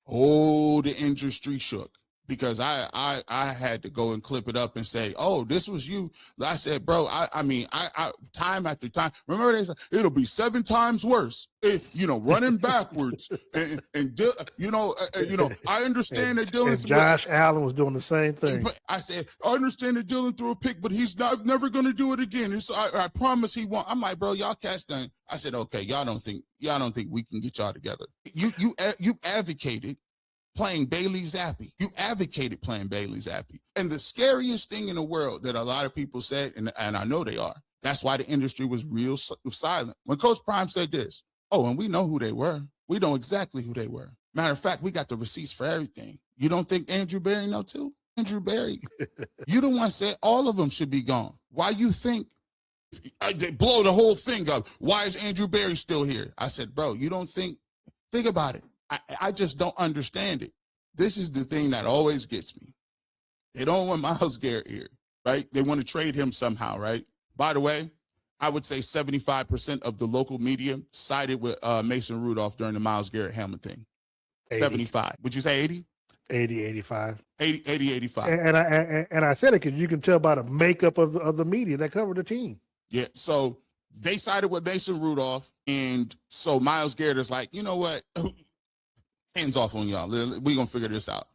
the industry shook. Because I had to go and clip it up and say, oh, this was you. I said, bro, I time after time. Remember they said it'll be 7 times worse. Running backwards and I understand that Dylan. Josh Allen was doing the same thing. I said, I understand that Dylan threw a pick, but he's never going to do it again. I promise he won't. I'm like, bro, y'all cast done. I said, okay, y'all don't think we can get y'all together. You advocated playing Bailey Zappi. You advocated playing Bailey Zappi. And the scariest thing in the world that a lot of people said, and I know they are, that's why the industry was real silent. When Coach Prime said this, and we know who they were. We know exactly who they were. Matter of fact, we got the receipts for everything. You don't think Andrew Berry know too? Andrew Berry, you the one said all of them should be gone. Why you think they blow the whole thing up? Why is Andrew Berry still here? I said, bro, you don't think about it. I just don't understand it. This is the thing that always gets me. They don't want Myles Garrett here, right? They want to trade him somehow, right? By the way, I would say 75% of the local media sided with Mason Rudolph during the Myles Garrett helmet thing. 80. 75. Would you say 80? 80, 85. 80, 85. And I said it because you can tell by the makeup of the media that covered the team. Yeah, so they sided with Mason Rudolph, and so Myles Garrett is like, you know what? Hands off on y'all. We're going to figure this out.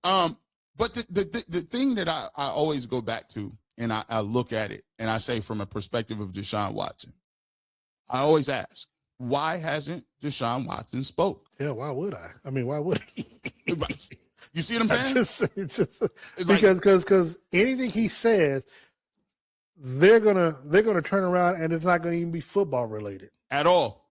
But the thing that I always go back to, and I look at it, and I say from a perspective of Deshaun Watson, I always ask, why hasn't Deshaun Watson spoke? Yeah, why would I? I mean, why would he? You see what I'm saying? Because anything he says, they're gonna turn around and it's not gonna even be football related at all.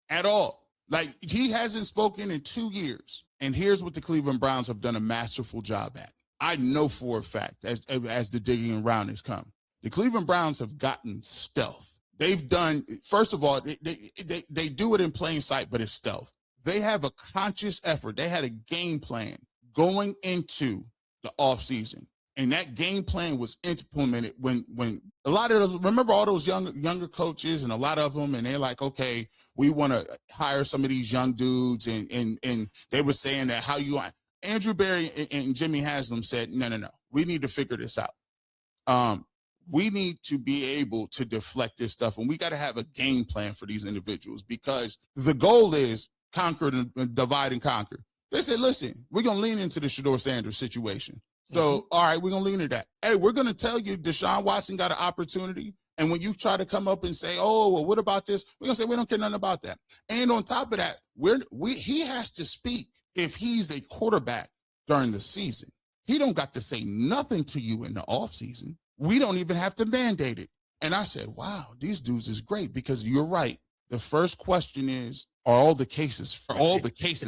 Like, he hasn't spoken in 2 years. And here's what the Cleveland Browns have done a masterful job at. I know for a fact, as the digging around has come, the Cleveland Browns have gotten stealth. They've done, first of all, they do it in plain sight, but it's stealth. They have a conscious effort. They had a game plan going into the offseason. And that game plan was implemented when a lot of those, remember all those younger coaches and a lot of them, and they're like, okay, we want to hire some of these young dudes. And they were saying that how you want. Andrew Berry and Jimmy Haslam said, no, we need to figure this out. We need to be able to deflect this stuff. And we got to have a game plan for these individuals, because the goal is conquer and divide and conquer. They said, listen, we're going to lean into the Shedeur Sanders situation. So, all right, we're going to lean into that. Hey, we're going to tell you Deshaun Watson got an opportunity. And when you try to come up and say, oh, well, what about this? We're going to say, we don't care nothing about that. And on top of that, he has to speak if he's a quarterback during the season. He don't got to say nothing to you in the offseason. We don't even have to mandate it. And I said, wow, these dudes is great, because you're right. The first question is, are all the cases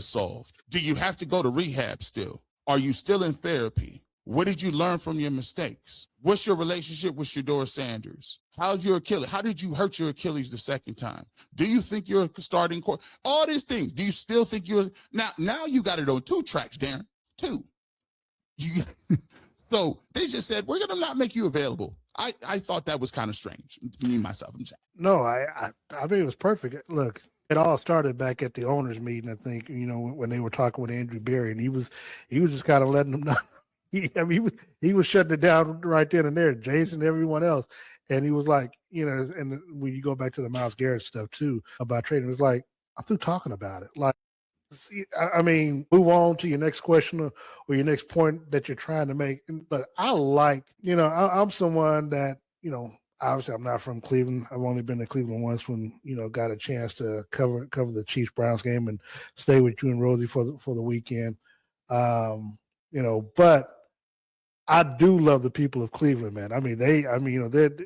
solved? Do you have to go to rehab still? Are you still in therapy? What did you learn from your mistakes? What's your relationship with Shedeur Sanders? How's your Achilles? How did you hurt your Achilles the second time? Do you think you're a starting quarterback? All these things. Do you still think you're now you got it on 2 tracks, Darren? 2. So they just said, we're gonna not make you available. I thought that was kind of strange. Me myself, I'm saying. No, I think it was perfect. Look, it all started back at the owners' meeting, I think, when they were talking with Andrew Berry, and he was just kind of letting them know. He was shutting it down right then and there, Jason, everyone else. And he was like, and when you go back to the Myles Garrett stuff too about trading, it was like, I'm through talking about it. Like, I mean, move on to your next question or your next point that you're trying to make. But I like, I'm someone that, obviously I'm not from Cleveland. I've only been to Cleveland once when, got a chance to cover the Chiefs Browns game and stay with you and Rosie for the weekend. But I do love the people of Cleveland, man. I mean, they're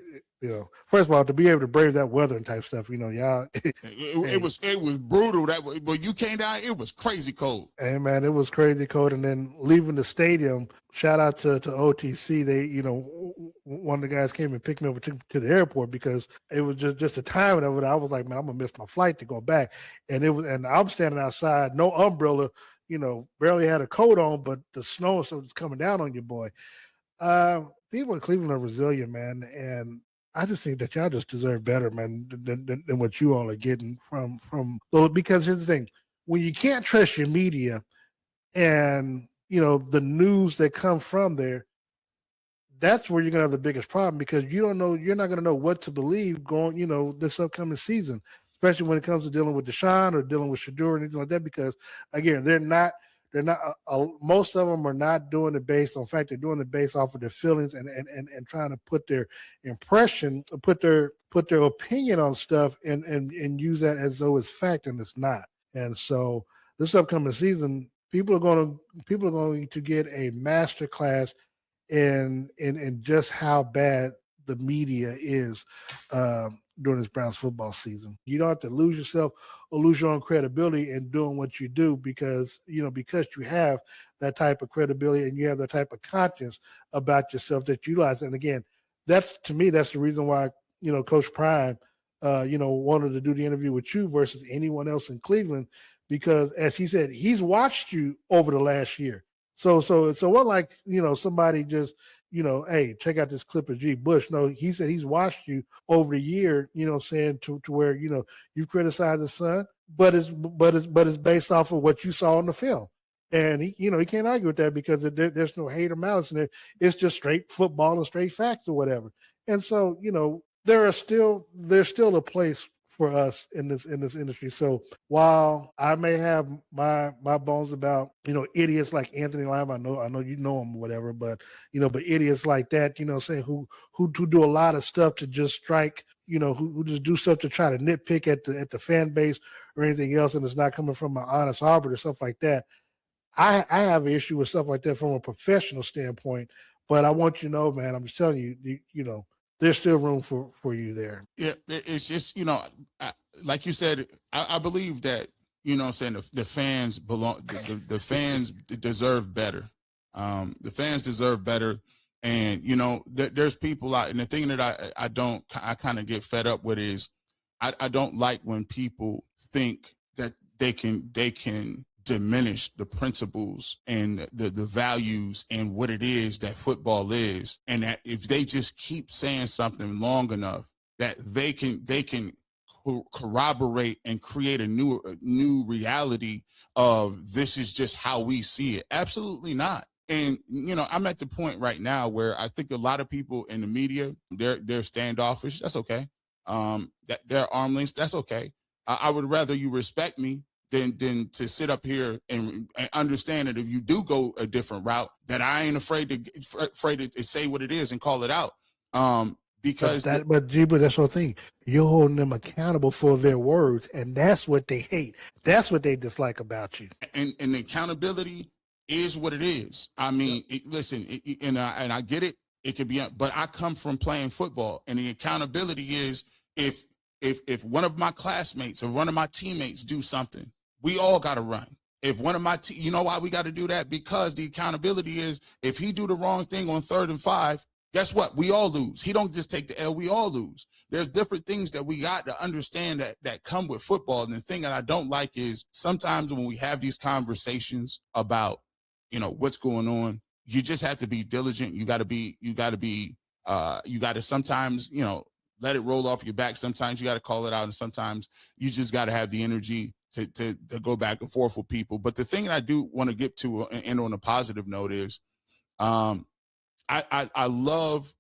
first of all, to be able to brave that weather and type stuff, y'all. It was brutal. That when you came down, it was crazy cold. Hey, man, it was crazy cold. And then leaving the stadium, shout out to OTC. They, one of the guys came and picked me up to the airport because it was just the timing of it. I was like, man, I'm gonna miss my flight to go back. And I'm standing outside, no umbrella, barely had a coat on, but the snow was coming down on you, boy. People in Cleveland are resilient, man, and I just think that y'all just deserve better, man, than what you all are getting from. Because here's the thing: when you can't trust your media, and the news that come from there, that's where you're gonna have the biggest problem, because you're not gonna know what to believe going, this upcoming season, especially when it comes to dealing with Deshaun or dealing with Shedeur and anything like that. Because again, they're not. Most of them are not doing it based on fact. They're doing it based off of their feelings and trying to put their impression, put their opinion on stuff and use that as though it's fact, and it's not. And so this upcoming season, people are going to get a master class in just how bad the media is during this Browns football season. You don't have to lose yourself or lose your own credibility in doing what you do, because you have that type of credibility and you have that type of conscience about yourself that you utilize. And again, that's the reason why, Coach Prime, wanted to do the interview with you versus anyone else in Cleveland, because as he said, he's watched you over the last year. So what, like, somebody just, hey, check out this clip of G-Bush. No, he said he's watched you over the year, saying to where, you criticize his son, but it's based off of what you saw in the film. And he can't argue with that, because there's no hate or malice in there. It's just straight football and straight facts or whatever. And so, there's still a place for us in this industry. So while I may have my bones about, idiots like Anthony Lyon, I know you know him or whatever, but idiots like that, saying who do a lot of stuff to just strike, who just do stuff to try to nitpick at the fan base or anything else, and it's not coming from an honest arbiter, stuff like that. I have an issue with stuff like that from a professional standpoint, but I want you to know, man, I'm just telling you, there's still room for you there. Yeah, it's just, like you said, I believe that you know what I'm saying, the fans belong, the fans deserve better. The fans deserve better. And, you know, there's people out, and the thing that I kind of get fed up with is I don't like when people think that they can diminish the principles and the values and what it is that football is. And that if they just keep saying something long enough, that they can corroborate and create a new reality of this is just how we see it. Absolutely not. And, you know, I'm at the point right now where I think a lot of people in the media, they're standoffish. That's okay. That they're arm lengths. That's okay. I would rather you respect me than to sit up here and understand that if you do go a different route, that I ain't afraid to say what it is and call it out. Because but that's the thing. You're holding them accountable for their words, and that's what they hate. That's what they dislike about you. And the accountability is what it is. I mean, and I get it. It could be, but I come from playing football, and the accountability is if one of my classmates or one of my teammates do something, we all got to run. If one of my you know why we got to do that? Because the accountability is if he do the wrong thing on 3rd and 5, guess what? We all lose. He don't just take the L. We all lose. There's different things that we got to understand that come with football. And the thing that I don't like is sometimes when we have these conversations about, you know, what's going on, you just have to be diligent. You got to sometimes, you know, let it roll off your back. Sometimes you got to call it out. And sometimes you just got to have the energy to go back and forth with people. But the thing that I do want to get to and on a positive note is I love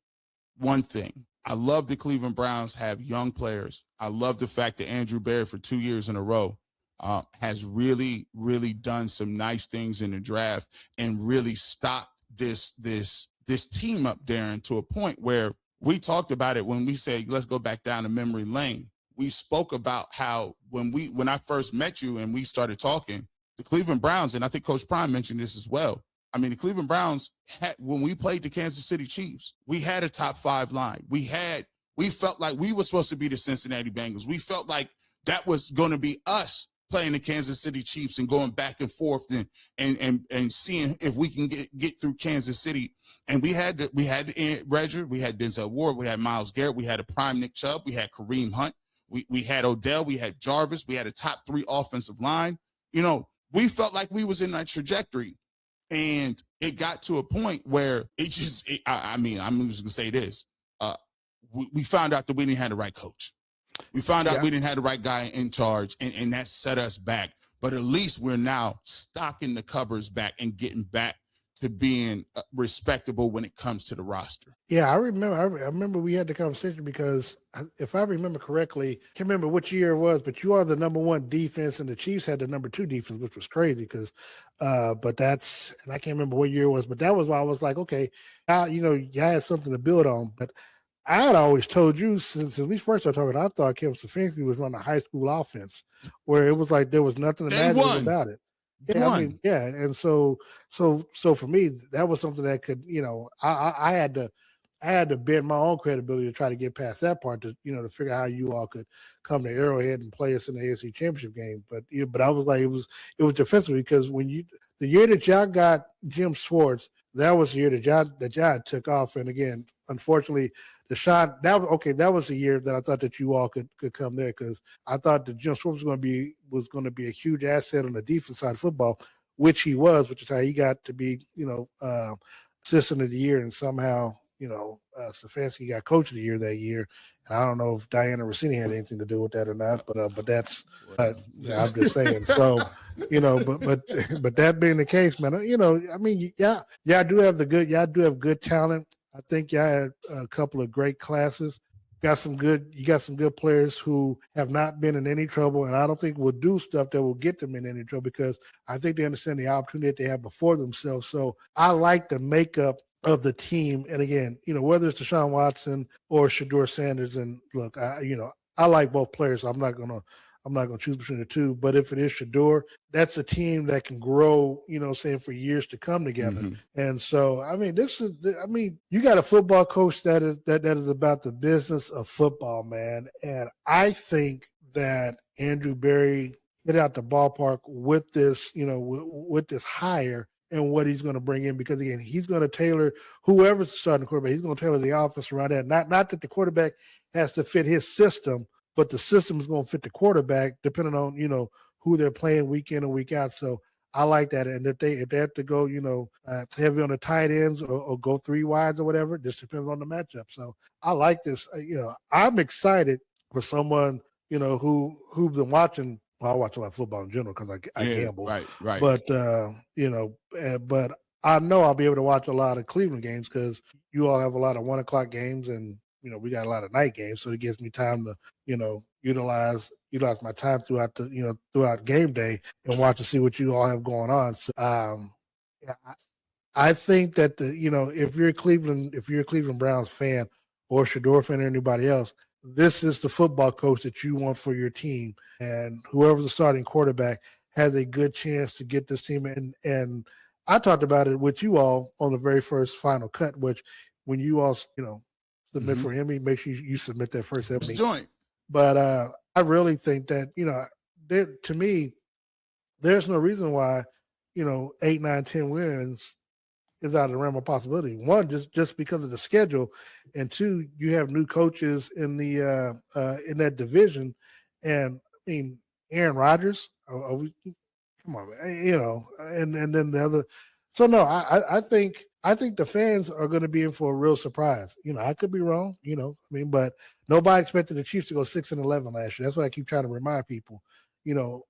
one thing. I love the Cleveland Browns have young players. I love the fact that Andrew Berry for 2 years in a row has really, really done some nice things in the draft and really stocked this team up, Darren, to a point where we talked about it when we said, let's go back down to memory lane. We spoke about how when I first met you and we started talking, the Cleveland Browns, and I think Coach Prime mentioned this as well. I mean, the Cleveland Browns when we played the Kansas City Chiefs, we had a top 5 line. We felt like we were supposed to be the Cincinnati Bengals. We felt like that was going to be us playing the Kansas City Chiefs and going back and forth and seeing if we can get through Kansas City. And we had Redger, we had Denzel Ward, we had Myles Garrett, we had a prime Nick Chubb, we had Kareem Hunt, we had Odell, we had Jarvis, we had a top 3 offensive line. You know, we felt like we was in that trajectory. And it got to a point where I'm just going to say this. We found out that we didn't have the right coach. We found out we didn't have the right guy in charge, and that set us back. But at least we're now stocking the cupboards back and getting back to being respectable when it comes to the roster. Yeah, I remember we had the conversation because if I remember correctly, I can't remember which year it was, but you are the number 1 defense and the Chiefs had the number 2 defense, which was crazy because, but that's, and I can't remember what year it was, but that was why I was like, okay, now, you know, you had something to build on. But I had always told you since we first started talking, I thought Kevin Stefanski was running a high school offense where it was like there was nothing magical about it. Yeah, I mean, yeah, and so for me, that was something that could, you know, I had to bend my own credibility to try to get past that part to, you know, to figure out how you all could come to Arrowhead and play us in the AFC Championship game. But I was like, it was defensive because the year that y'all got Jim Schwartz, that was the year that y'all took off. And again, unfortunately, Deshaun, that was the year that I thought that you all could come there because I thought that Jim Schwartz was going to be a huge asset on the defense side of football, which he was, which is how he got to be, you know, assistant of the year, and somehow, you know, Stefanski got coach of the year that year. And I don't know if Diana Rossini had anything to do with that or not, but that's, yeah, I'm just saying. So, you know, but that being the case, man, you know, I mean, y'all do have good talent. I think y'all had a couple of great classes. You got some good players who have not been in any trouble, and I don't think will do stuff that will get them in any trouble because I think they understand the opportunity they have before themselves. So I like the makeup of the team. And again, you know, whether it's Deshaun Watson or Shedeur Sanders, and look, I like both players. I'm not gonna choose between the two. But if it is Shedeur, that's a team that can grow, you know, saying for years to come together. Mm-hmm. And so, I mean, you got a football coach that is about the business of football, man. And I think that Andrew Berry, get out the ballpark with this, with this hire and what he's going to bring in, because again, he's going to tailor whoever's starting quarterback. He's going to tailor the offense around that. Not that the quarterback has to fit his system, but the system is going to fit the quarterback depending on who they're playing week in and week out. So I like that. And if they have to go heavy on the tight ends or go 3 wides or whatever, it just depends on the matchup. So I like this. I'm excited for someone who's been watching. Well, I watch a lot of football in general because I gamble. Right. But but I know I'll be able to watch a lot of Cleveland games because you all have a lot of 1 o'clock games, and we got a lot of night games, so it gives me time to utilize my time throughout throughout game day and watch to see what you all have going on. So I think that if you're a Cleveland Browns fan or Shedeur fan or anybody else, this is the football coach that you want for your team, and whoever's the starting quarterback has a good chance to get this team in. And I talked about it with you all on the very first Final Cut, which when you all submit for Emmy, make sure you submit that first Emmy joint. But I really think that to me, there's no reason why 8, 9, 10 wins is out of the realm of possibility. One, just because of the schedule, and 2, you have new coaches in the in that division, and I mean Aaron Rodgers. Come on, man, and then the other. So no, I think the fans are going to be in for a real surprise. I could be wrong. But nobody expected the Chiefs to go 6-11 last year. That's what I keep trying to remind people.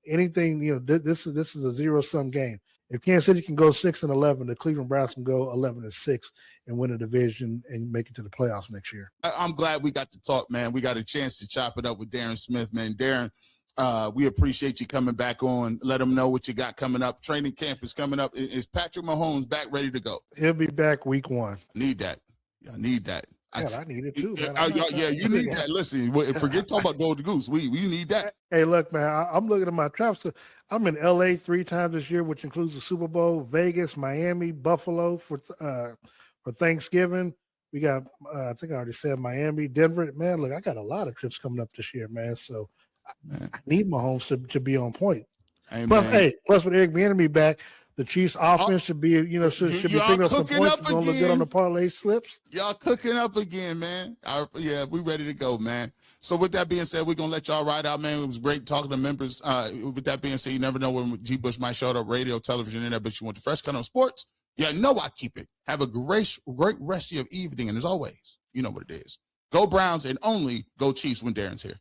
Anything. This is a zero-sum game. If Kansas City can go 6-11, the Cleveland Browns can go 11-6 and win a division and make it to the playoffs next year. I'm glad we got to talk, man. We got a chance to chop it up with Darren Smith, man. Darren, we appreciate you coming back on. Let them know what you got coming up. Training camp is coming up. Is Patrick Mahomes back ready to go? He'll be back week 1. Need that. I need that. I need it too, man. You need that. Listen, forget talking about Golden Goose. We need that. Hey, look, man, I'm looking at my travels. I'm in LA 3 times this year, which includes the Super Bowl, Vegas, Miami, Buffalo for Thanksgiving. We got, I think I already said Miami, Denver. Man, look, I got a lot of trips coming up this year, man. So I need Mahomes to be on point. Plus with Eric Bieniemy back, the Chiefs' offense should be, should be picking up some points. It's going to look good on the parlay slips. Y'all cooking up again, man. We ready to go, man. So with that being said, we're going to let y'all ride out, man. It was great talking to members. With that being said, you never know when G-Bush might show up, radio, television, internet, but you want the fresh cut on sports? Yeah, know I keep it. Have a great rest of your evening. And as always, you know what it is. Go Browns and only go Chiefs when Darren's here.